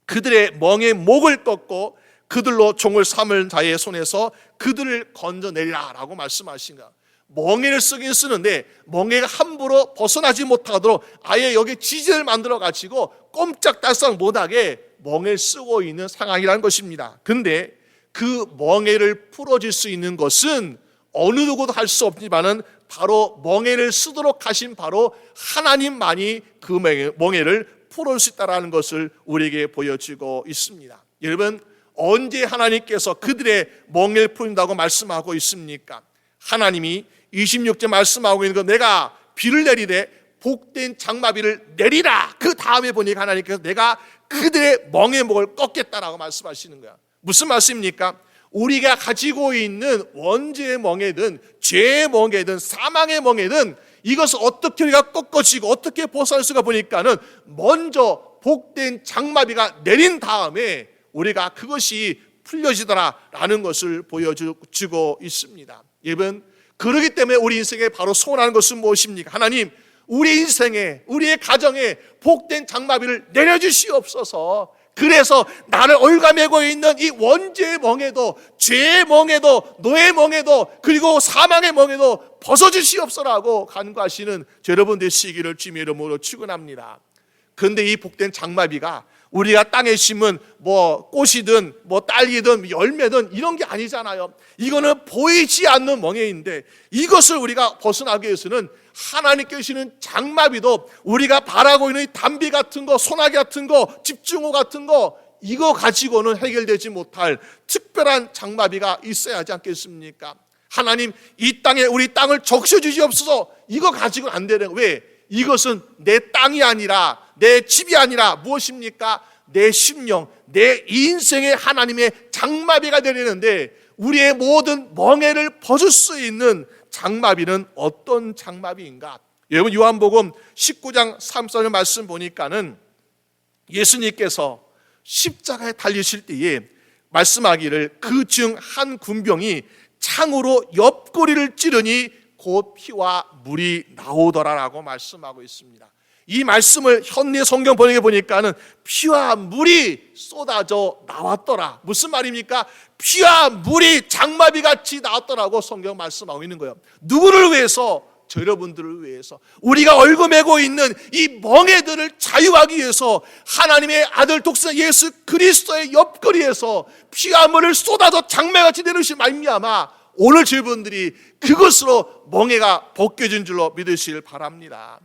S5: 그들의 멍에 목을 꺾고 그들로 종을 삼을 자의 손에서 그들을 건져내리라 라고 말씀하신 거야. 멍에를 쓰긴 쓰는데 멍에가 함부로 벗어나지 못하도록 아예 여기 지지를 만들어 가지고 꼼짝달싹 못하게 멍에를 쓰고 있는 상황이라는 것입니다. 근데 그 멍에를 풀어줄 수 있는 것은 어느 누구도 할 수 없지만은 바로 멍에를 쓰도록 하신 바로 하나님만이 그 멍에를 풀어줄 수 있다는 것을 우리에게 보여주고 있습니다. 여러분, 언제 하나님께서 그들의 멍에를 푼다고 말씀하고 있습니까? 하나님이 26절 말씀하고 있는 거, 내가 비를 내리되 복된 장마비를 내리라. 그 다음에 보니까 하나님께서 내가 그들의 멍에 목을 꺾겠다라고 말씀하시는 거야. 무슨 말씀입니까? 우리가 가지고 있는 원죄의 멍에든 죄의 멍에든 사망의 멍에든 이것을 어떻게 우리가 꺾어지고 어떻게 벗어날 수가 보니까는 먼저 복된 장마비가 내린 다음에 우리가 그것이 풀려지더라라는 것을 보여주고 있습니다. 여러분, 그러기 때문에 우리 인생에 바로 소원하는 것은 무엇입니까? 하나님, 우리 인생에, 우리의 가정에 복된 장마비를 내려주시옵소서. 그래서 나를 올가매고 있는 이 원죄의 멍에도, 죄의 멍에도, 노의 멍에도, 그리고 사망의 멍에도 벗어주시옵소라고 간구하시는 여러분 되시기를 주님의 이름으로 축원합니다. 그런데 이 복된 장마비가 우리가 땅에 심은 꽃이든 딸기든 열매든 이런 게 아니잖아요. 이거는 보이지 않는 멍에인데, 이것을 우리가 벗어나기 위해서는 하나님께 주시는 장마비도 우리가 바라고 있는 이 담비 같은 거, 소나기 같은 거, 집중호 같은 거, 이거 가지고는 해결되지 못할 특별한 장마비가 있어야 하지 않겠습니까? 하나님, 이 땅에 우리 땅을 적셔 주시옵소서. 이거 가지고는 안 되는 거예요. 왜? 이것은 내 땅이 아니라, 내 집이 아니라 무엇입니까? 내 심령, 내 인생의 하나님의 장마비가 되려는데, 우리의 모든 멍에를 벗을 수 있는 장마비는 어떤 장마비인가? 여러분, 요한복음 19장 34절 말씀 보니까는 예수님께서 십자가에 달리실 때에 말씀하기를 그 중 한 군병이 창으로 옆구리를 찌르니 곧 피와 물이 나오더라라고 말씀하고 있습니다. 이 말씀을 현대 성경 번역에 보니까는 피와 물이 쏟아져 나왔더라. 무슨 말입니까? 피와 물이 장마비 같이 나왔더라고 성경 말씀하고 있는 거예요. 누구를 위해서? 저 여러분들을 위해서. 우리가 얽어매고 있는 이 멍에들을 자유하기 위해서 하나님의 아들 독생 예수 그리스도의 옆구리에서 피와 물을 쏟아져 장마같이 내리신 말미암아 오늘 저분들이 그것으로 멍에가 벗겨진 줄로 믿으시길 바랍니다.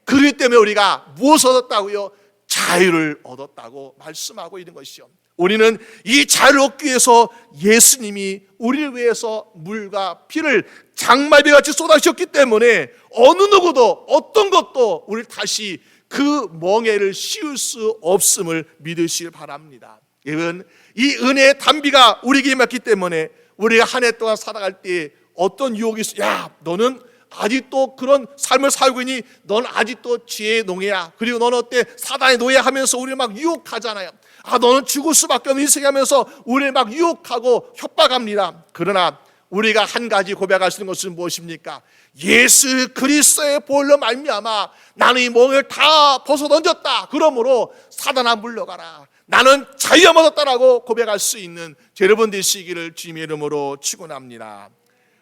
S5: 그렇기 때문에 우리가 무엇을 얻었다고요? 자유를 얻었다고 말씀하고 있는 것이죠. 우리는 이 자유를 얻기 위해서 예수님이 우리를 위해서 물과 피를 장마비같이 쏟아주셨기 때문에 어느 누구도 어떤 것도 우리를 다시 그 멍에를 씌울 수 없음을 믿으시길 바랍니다. 여러분, 이 은혜의 담비가 우리에게 임했기 때문에 우리가 한 해 동안 살아갈 때 어떤 유혹이 있어? 야, 너는 아직도 그런 삶을 살고 있니? 넌 아직도 죄의 노예야. 그리고 너는 어때? 사단의 노예 하면서 우리를 막 유혹하잖아요. 아, 너는 죽을 수밖에 없는 인생 하면서 우리를 막 유혹하고 협박합니다. 그러나 우리가 한 가지 고백할 수 있는 것은 무엇입니까? 예수 그리스도의 보혈로 말미암아 나는 이 멍을 다 벗어 던졌다. 그러므로 사단아 물러가라. 나는 자유함 얻었다라고 고백할 수 있는 여러분 되시기를 주님의 이름으로 축원합니다.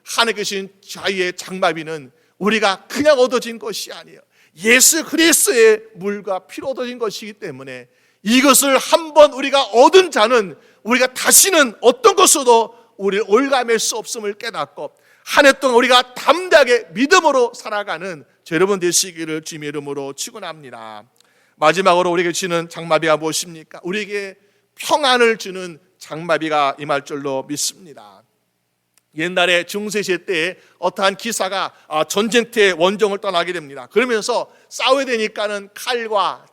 S5: 하늘에 계신 자유의 장마비는 우리가 그냥 얻어진 것이 아니에요. 예수 그리스도의 물과 피로 얻어진 것이기 때문에 이것을 한번 우리가 얻은 자는 우리가 다시는 어떤 것으로도 우리를 올가맬 수 없음을 깨닫고 한 해 동안 우리가 담대하게 믿음으로 살아가는 여러분 되시기를 주님의 이름으로 축원합니다. 마지막으로 우리에게 주는 장마비가 무엇입니까? 우리에게 평안을 주는 장마비가 임할 줄로 믿습니다. 옛날에 중세시대 때 어떠한 기사가 전쟁터에 원정을 떠나게 됩니다. 그러면서 싸워야 되니까는 칼과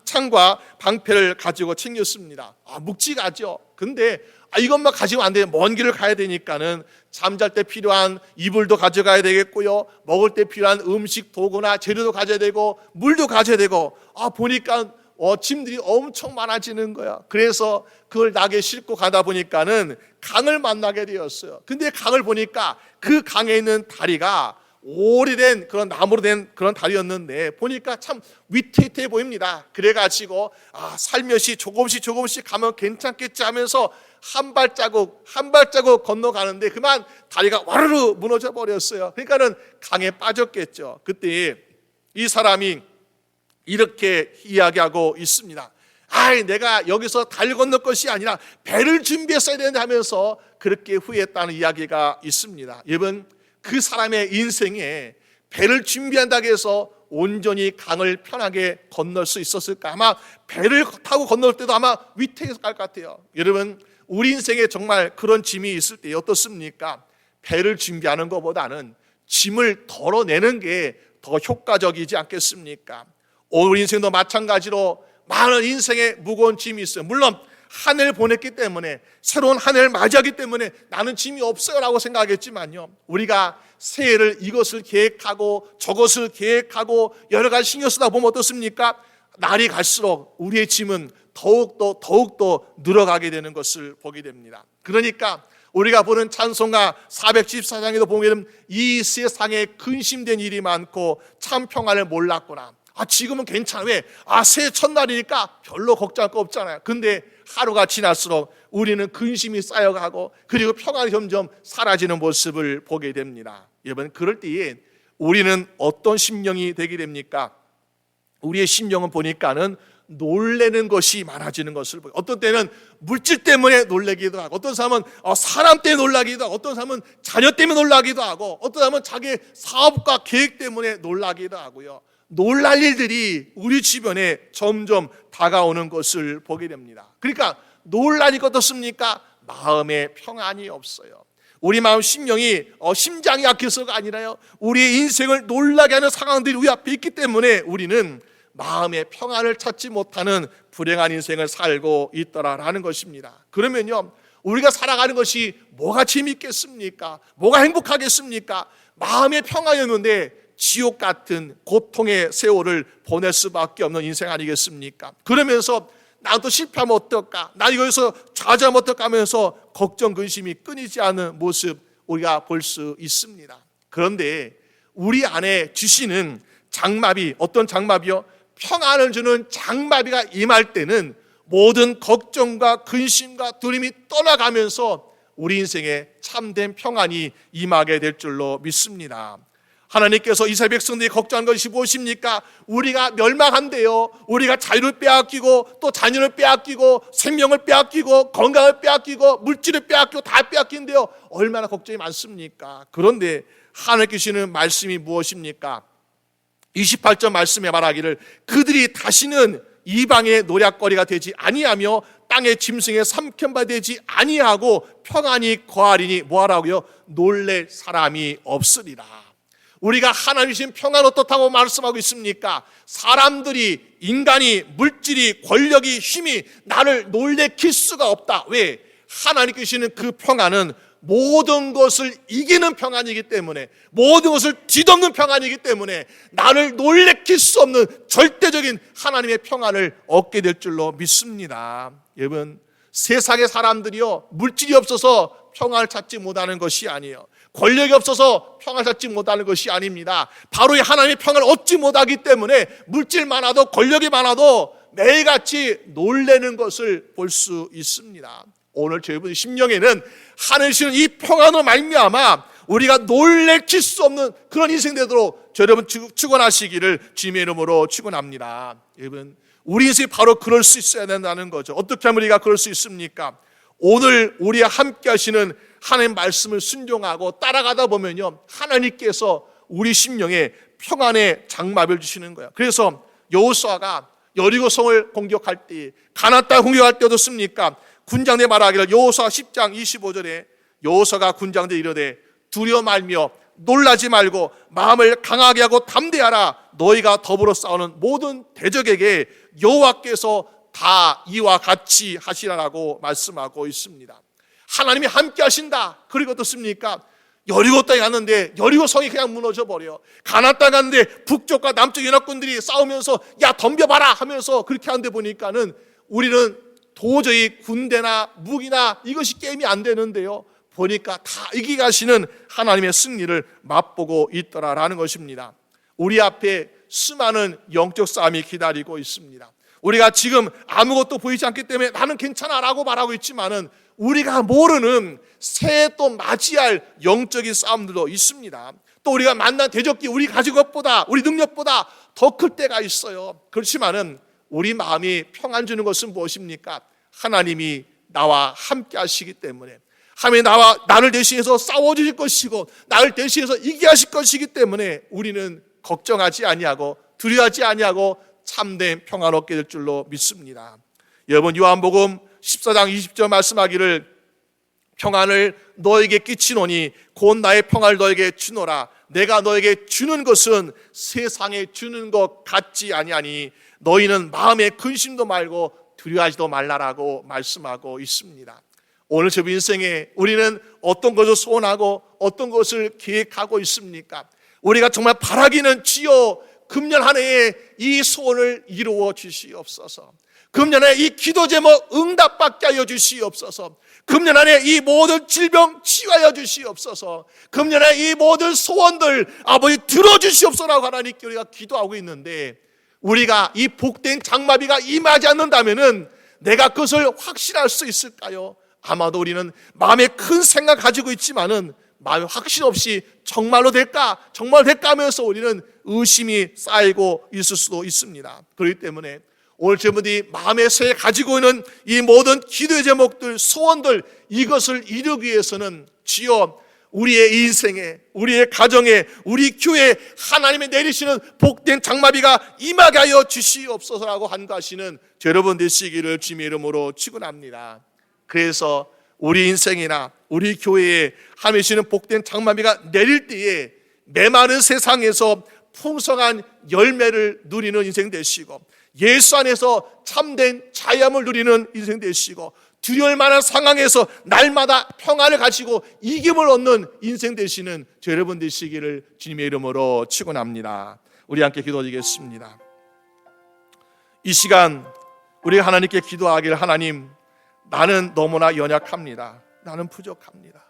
S5: 창과 방패를 가지고 챙겼습니다. 묵직하죠. 근데 이것만 가지고 안 돼요. 먼 길을 가야 되니까는 잠잘 때 필요한 이불도 가져가야 되겠고요. 먹을 때 필요한 음식 도구나 재료도 가져야 되고 물도 가져야 되고 보니까 짐들이 엄청 많아지는 거야. 그래서 그걸 낙에 싣고 가다 보니까는 강을 만나게 되었어요. 근데 강을 보니까 그 강에 있는 다리가 오래된 그런 나무로 된 그런 다리였는데 보니까 참 위태위태해 보입니다. 그래가지고 살며시 조금씩 가면 괜찮겠지 하면서 한 발자국 건너가는데 그만 다리가 와르르 무너져 버렸어요. 그러니까는 강에 빠졌겠죠. 그때 이 사람이 이렇게 이야기하고 있습니다. 내가 여기서 다리 건널 것이 아니라 배를 준비했어야 되는데 하면서 그렇게 후회했다는 이야기가 있습니다. 여러분, 그 사람의 인생에 배를 준비한다고 해서 온전히 강을 편하게 건널 수 있었을까? 아마 배를 타고 건널 때도 아마 위태해서 갈 것 같아요. 여러분, 우리 인생에 정말 그런 짐이 있을 때 어떻습니까? 배를 준비하는 것보다는 짐을 덜어내는 게 더 효과적이지 않겠습니까? 우리 인생도 마찬가지로 많은 인생의 무거운 짐이 있어요. 물론 한 해를 보냈기 때문에 새로운 한 해를 맞이하기 때문에 나는 짐이 없어요 라고 생각하겠지만요, 우리가 새해를 이것을 계획하고 저것을 계획하고 여러 가지 신경 쓰다 보면 어떻습니까? 날이 갈수록 우리의 짐은 더욱더 늘어가게 되는 것을 보게 됩니다. 그러니까 우리가 보는 찬송가 414장에도 보게 되면 이 세상에 근심된 일이 많고 참 평안을 몰랐구나. 지금은 괜찮아. 왜? 새해 첫날이니까 별로 걱정할 거 없잖아요. 근데 하루가 지날수록 우리는 근심이 쌓여가고 그리고 평안이 점점 사라지는 모습을 보게 됩니다. 여러분, 그럴 때에 우리는 어떤 심령이 되게 됩니까? 우리의 심령은 보니까는 놀래는 것이 많아지는 것을 보여요. 어떤 때는 물질 때문에 놀라기도 하고, 어떤 사람은 사람 때문에 놀라기도 하고, 어떤 사람은 자녀 때문에 놀라기도 하고, 어떤 사람은 자기 사업과 계획 때문에 놀라기도 하고요. 놀랄 일들이 우리 주변에 점점 다가오는 것을 보게 됩니다. 그러니까 놀라니까 어떻습니까? 마음에 평안이 없어요. 우리 마음 심령이 심장이 약해서가 아니라요, 우리의 인생을 놀라게 하는 상황들이 우리 앞에 있기 때문에 우리는 마음의 평안을 찾지 못하는 불행한 인생을 살고 있더라라는 것입니다. 그러면요, 우리가 살아가는 것이 뭐가 재밌겠습니까? 뭐가 행복하겠습니까? 마음의 평안이 없는데 지옥 같은 고통의 세월을 보낼 수밖에 없는 인생 아니겠습니까? 그러면서 나 또 실패하면 어떨까? 나 여기서 좌절하면 어떨까 하면서 걱정, 근심이 끊이지 않는 모습 우리가 볼 수 있습니다. 그런데 우리 안에 주시는 장마비, 어떤 장마비요? 평안을 주는 장마비가 임할 때는 모든 걱정과 근심과 두려움이 떠나가면서 우리 인생에 참된 평안이 임하게 될 줄로 믿습니다. 하나님께서 이스라엘 백성들이 걱정한 것이 무엇입니까? 우리가 멸망한대요. 우리가 자유를 빼앗기고 또 자녀를 빼앗기고 생명을 빼앗기고 건강을 빼앗기고 물질을 빼앗기고 다 빼앗긴대요. 얼마나 걱정이 많습니까? 그런데 하나님께 주시는 말씀이 무엇입니까? 28절 말씀에 말하기를 그들이 다시는 이방의 노략거리가 되지 아니하며 땅의 짐승의 삼켜바 되지 아니하고 평안히 거하리니 뭐하라고요? 놀랄 사람이 없으리라. 우리가 하나님 주신 평안 어떻다고 말씀하고 있습니까? 사람들이, 인간이, 물질이, 권력이, 힘이 나를 놀래킬 수가 없다. 왜? 하나님께 주시는 그 평안은 모든 것을 이기는 평안이기 때문에, 모든 것을 뒤덮는 평안이기 때문에 나를 놀래킬 수 없는 절대적인 하나님의 평안을 얻게 될 줄로 믿습니다. 여러분, 세상의 사람들이요, 물질이 없어서 평안을 찾지 못하는 것이 아니에요. 권력이 없어서 평안을 찾지 못하는 것이 아닙니다. 바로 이 하나님의 평안을 얻지 못하기 때문에 물질 많아도 권력이 많아도 매일같이 놀라는 것을 볼 수 있습니다. 오늘 저희분 심령에는 하늘 주시는 이 평안으로 말미암아 우리가 놀래킬 수 없는 그런 인생 되도록 여러분 축원하시기를 주님의 이름으로 축원합니다. 여러분, 우리 인생이 바로 그럴 수 있어야 된다는 거죠. 어떻게 하면 우리가 그럴 수 있습니까? 오늘 우리와 함께 하시는 하나님 말씀을 순종하고 따라가다 보면요, 하나님께서 우리 심령에 평안의 장마비를 주시는 거예요. 그래서 여호수아가 여리고성을 공격할 때, 가나안 땅을 공격할 때 어떻습니까? 군장대 말하기를 여호수아 10장 25절에 여호수아가 군장대 이르되 두려워 말며 놀라지 말고 마음을 강하게 하고 담대하라. 너희가 더불어 싸우는 모든 대적에게 여호와께서 다 이와 같이 하시라라고 말씀하고 있습니다. 하나님이 함께 하신다. 그리고 어떻습니까? 여리고 땅에 갔는데 여리고 성이 그냥 무너져 버려. 가나안 땅에 갔는데 북쪽과 남쪽 연합군들이 싸우면서 야 덤벼봐라 하면서 그렇게 하는데 보니까는 우리는 도저히 군대나 무기나 이것이 게임이 안 되는데요, 보니까 다 이기 가시는 하나님의 승리를 맛보고 있더라라는 것입니다. 우리 앞에 수많은 영적 싸움이 기다리고 있습니다. 우리가 지금 아무것도 보이지 않기 때문에 나는 괜찮아 라고 말하고 있지만은 우리가 모르는 새해 또 맞이할 영적인 싸움들도 있습니다. 또 우리가 만난 대적기 우리 가진 것보다 우리 능력보다 더 클 때가 있어요. 그렇지만은 우리 마음이 평안 주는 것은 무엇입니까? 하나님이 나와 함께 하시기 때문에, 하나님이 나를 대신해서 싸워주실 것이고 나를 대신해서 이기게 하실 것이기 때문에 우리는 걱정하지 아니하고 두려워하지 아니하고 참된 평안 얻게 될 줄로 믿습니다. 여러분, 요한복음 14장 20절 말씀하기를 평안을 너에게 끼치노니 곧 나의 평안을 너에게 주노라. 내가 너에게 주는 것은 세상에 주는 것 같지 아니하니 너희는 마음에 근심도 말고 두려워하지도 말라라고 말씀하고 있습니다. 오늘 저 인생에 우리는 어떤 것을 소원하고 어떤 것을 계획하고 있습니까? 우리가 정말 바라기는 주여 금년 한 해에 이 소원을 이루어 주시옵소서. 금년 한 해 이 기도 제목 응답받게 하여 주시옵소서. 금년 한 해 이 모든 질병 치유하여 주시옵소서. 금년 한 해 이 모든 소원들 아버지 들어주시옵소서라고 하나님께 우리가 기도하고 있는데 우리가 이 복된 장마비가 임하지 않는다면은 내가 그것을 확신할 수 있을까요? 아마도 우리는 마음에 큰 생각 가지고 있지만은 마음에 확신 없이 정말로 될까 하면서 우리는 의심이 쌓이고 있을 수도 있습니다. 그렇기 때문에 오늘 여러분들이 마음에 새 가지고 있는 이 모든 기도의 제목들, 소원들, 이것을 이루기 위해서는 주여 우리의 인생에, 우리의 가정에, 우리 교회에 하나님이 내리시는 복된 장마비가 임하게 하여 주시옵소서라고 한가하시는 여러분 되시기를 주님의 이름으로 축원합니다. 그래서 우리 인생이나 우리 교회에 하나님이시는 복된 장마비가 내릴 때에 메마른 세상에서 풍성한 열매를 누리는 인생 되시고, 예수 안에서 참된 자유함을 누리는 인생 되시고, 두려울 만한 상황에서 날마다 평안을 가지고 이김을 얻는 인생 되시는 여러분 되시기를 주님의 이름으로 축원합니다. 우리 함께 기도드리겠습니다. 이 시간 우리가 하나님께 기도하기를, 하나님, 나는 너무나 연약합니다. 나는 부족합니다.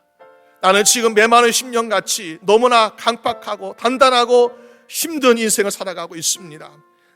S5: 나는 지금 메마른 심령같이 너무나 강팍하고 단단하고 힘든 인생을 살아가고 있습니다.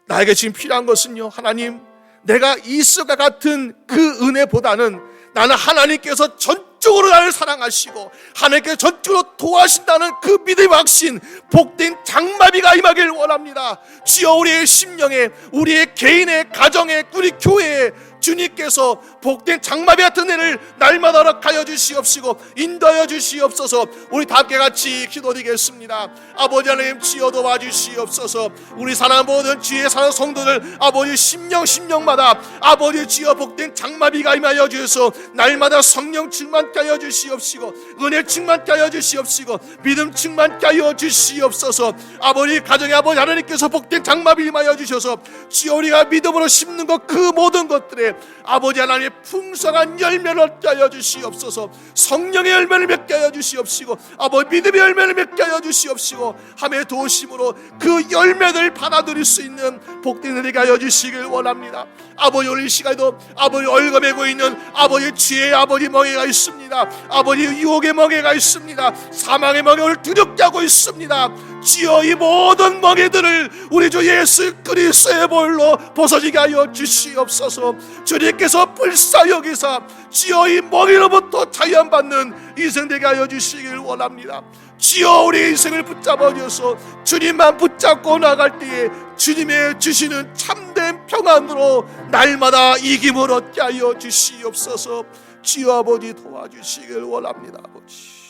S5: 나에게 지금 필요한 것은요, 하나님, 내가 이스라엘과 같은 그 은혜보다는 나는 하나님께서 전적으로 나를 사랑하시고 하나님께서 전적으로 도와신다는 그 믿음의 확신, 복된 장마비가 임하길 원합니다. 주여 우리의 심령에, 우리의 개인의 가정에, 우리 교회에 주님께서 복된 장마비 같은 애를 날마다 허락하여 주시옵시고 인도하여 주시옵소서. 우리 다 함께 같이 기도드리겠습니다. 아버지 하나님, 주여 도와주시옵소서. 우리 사랑하는 모든 주의 사랑 성도들, 아버지 심령마다 아버지 주여 복된 장마비가 임하여 주셔서 날마다 성령 충만케 하여 주시옵시고 은혜 충만케 하여 주시옵시고 믿음 충만케 하여 주시옵소서. 아버지 가정에 아버지 하나님께서 복된 장마비 임하여 주셔서 주여 우리가 믿음으로 심는 것, 그 모든 것들에 아버지 하나님의 풍성한 열매를 얻게 하여 주시옵소서. 성령의 열매를 맺게 하여 주시옵시고 아버지 믿음의 열매를 맺게 하여 주시옵시고 함의 도우심으로 그 열매를 받아들일 수 있는 복된 은혜가 하여 주시길 원합니다. 아버지, 오늘 이 시간에도 아버지 얽어매고 있는 아버지 죄의 아버지 멍에가 있습니다. 아버지 유혹의 멍에가 있습니다. 사망의 멍에를 두렵게 하고 있습니다. 주여 이 모든 멍에들을 우리 주 예수 그리스도의 보혈로 벗어지게 하여 주시옵소서. 주님께서 불사 여기사 주여 이 멍에로부터 자유함 받는 인생 되게 하여 주시길 원합니다. 주여 우리 인생을 붙잡아 주셔서 주님만 붙잡고 나갈 때에 주님의 주시는 참된 평안으로 날마다 이김을 얻게 하여 주시옵소서. 주여 아버지 도와주시길 원합니다. 아버지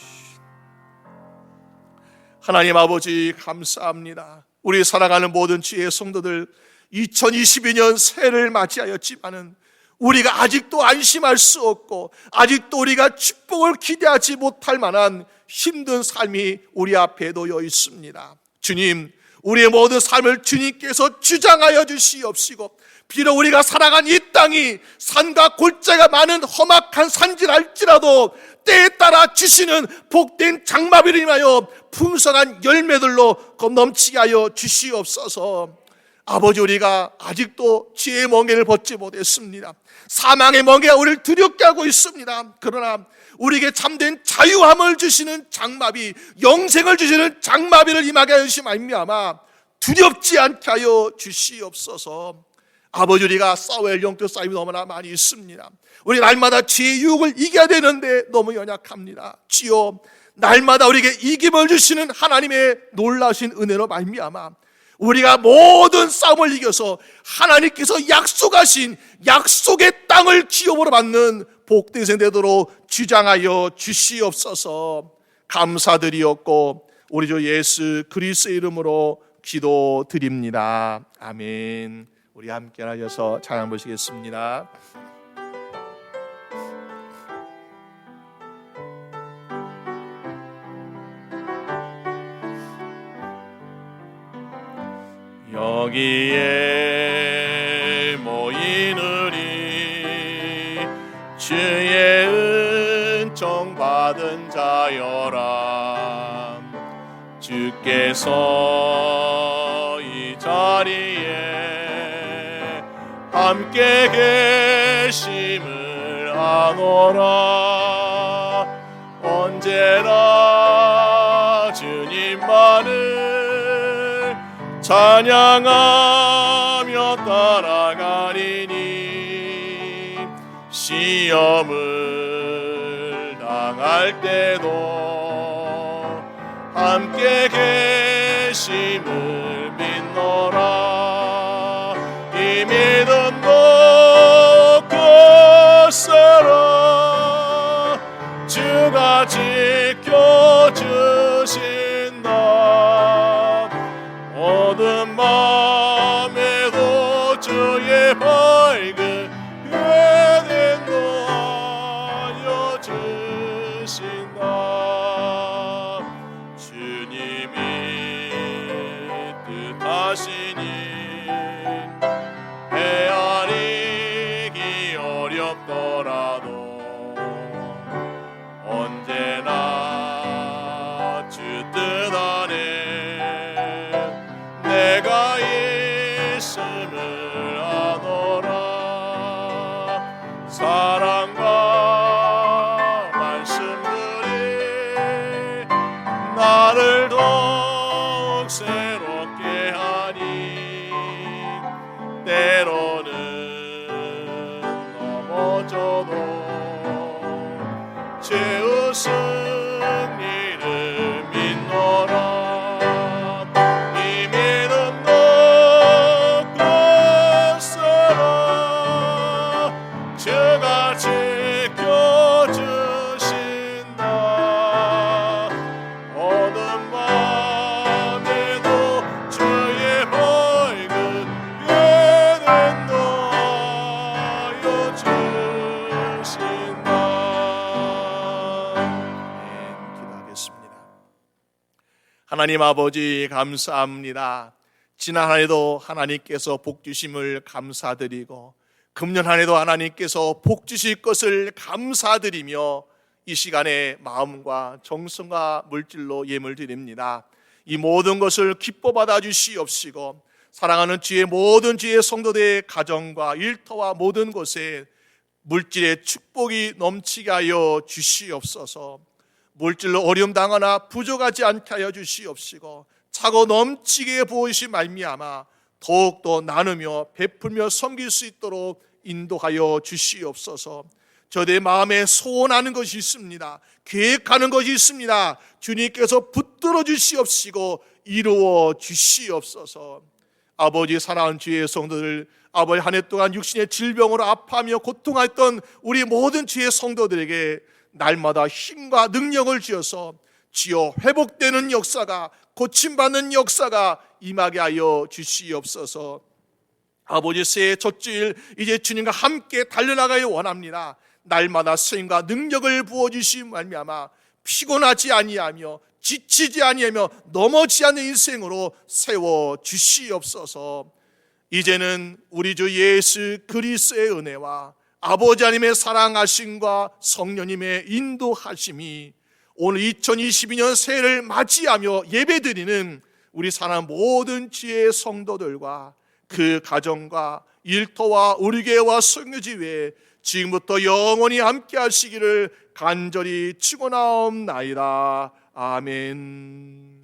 S5: 하나님 아버지 감사합니다. 우리 살아가는 모든 주의 성도들 2022년 새해를 맞이하였지만은 우리가 아직도 안심할 수 없고 아직도 우리가 축복을 기대하지 못할 만한 힘든 삶이 우리 앞에 놓여 있습니다. 주님, 우리의 모든 삶을 주님께서 주장하여 주시옵시고 비록 우리가 살아간 이 땅이 산과 골짜기가 많은 험악한 산지랄지라도 때에 따라 주시는 복된 장마비를 인하여 풍성한 열매들로 넘치게 하여 주시옵소서. 아버지, 우리가 아직도 죄의 멍에를 벗지 못했습니다. 사망의 멍에가 우리를 두렵게 하고 있습니다. 그러나 우리에게 참된 자유함을 주시는 장마비, 영생을 주시는 장마비를 임하게 하여 주시면 말미암아 두렵지 않게 하여 주시옵소서. 아버지, 우리가 싸워야 할 영적 싸움이 너무나 많이 있습니다. 우리 날마다 죄의 유혹을 이겨야 되는데 너무 연약합니다. 주여, 날마다 우리에게 이김을 주시는 하나님의 놀라신 은혜로 말미암아 우리가 모든 싸움을 이겨서 하나님께서 약속하신 약속의 땅을 기업으로 받는 복된 인생 되도록 주장하여 주시옵소서. 감사드리옵고 우리 주 예수 그리스도의 이름으로 기도드립니다. 아멘. 우리 함께 하셔서 찬양 보시겠습니다. 여기에 모이느니 주의 은총 받은 자여라. 주께서 이 자리에 함께 계심을 아노라. 언제나 주님만을 찬양하며 따라가리니 시험을 당할 때도 함께 계심을 믿노라. 이 믿음 놓고 살아 주가 지켜주신다. 어두운 밤에도 주의 밝은 은혜 놓아여 주신다. 주님이 뜻하시니 헤아리기 어렵더라도 언제나 주 뜻 안에 내가 있음을 아노라. 사랑과 말씀들이 나를 더욱 새롭게 하니 때로는 넘어져도 죄의 승리를 믿노라. 이 믿음 놓고 살아 주가 지켜주신다. 어두운 밤에도 주의 밝은 은혜 놓아여 주신다. 기도하겠습니다. 하나님 아버지 감사합니다. 지난 한 해도 하나님께서 복 주심을 감사드리고 금년 한 해도 하나님께서 복 주실 것을 감사드리며 이 시간에 마음과 정성과 물질로 예물 드립니다. 이 모든 것을 기뻐 받아 주시옵시고 사랑하는 주의 모든 주의 성도들의 가정과 일터와 모든 곳에 물질의 축복이 넘치게 하여 주시옵소서. 물질로 어려움 당하나 부족하지 않게 하여 주시옵시고 차고 넘치게 부으신 말미암아 더욱더 나누며 베풀며 섬길 수 있도록 인도하여 주시옵소서. 저দের 마음에 소원하는 것이 있습니다. 계획하는 것이 있습니다. 주님께서 붙들어 주시옵시고 이루어 주시옵소서. 아버지 사랑하는 주의 성도들, 아버지 한 해 동안 육신의 질병으로 아파하며 고통했던 우리 모든 주의 성도들에게 날마다 힘과 능력을 주어서 주여 회복되는 역사가, 고침받는 역사가 임하게 하여 주시옵소서. 아버지 새해 첫 주일 이제 주님과 함께 달려나가기 원합니다. 날마다 쓰임과 능력을 부어주시기 말미암아 피곤하지 아니하며 지치지 아니하며 넘어지지 않는 인생으로 세워주시옵소서. 이제는 우리 주 예수 그리스도의 은혜와 아버지 하나님의 사랑하심과 성령님의 인도하심이 오늘 2022년 새해를 맞이하며 예배드리는 우리 사랑하는 모든 주의 성도들과 그 가정과 일터와 우리 교회와 성교지회에 지금부터 영원히 함께 하시기를 간절히 축원하옵나이다. 아멘.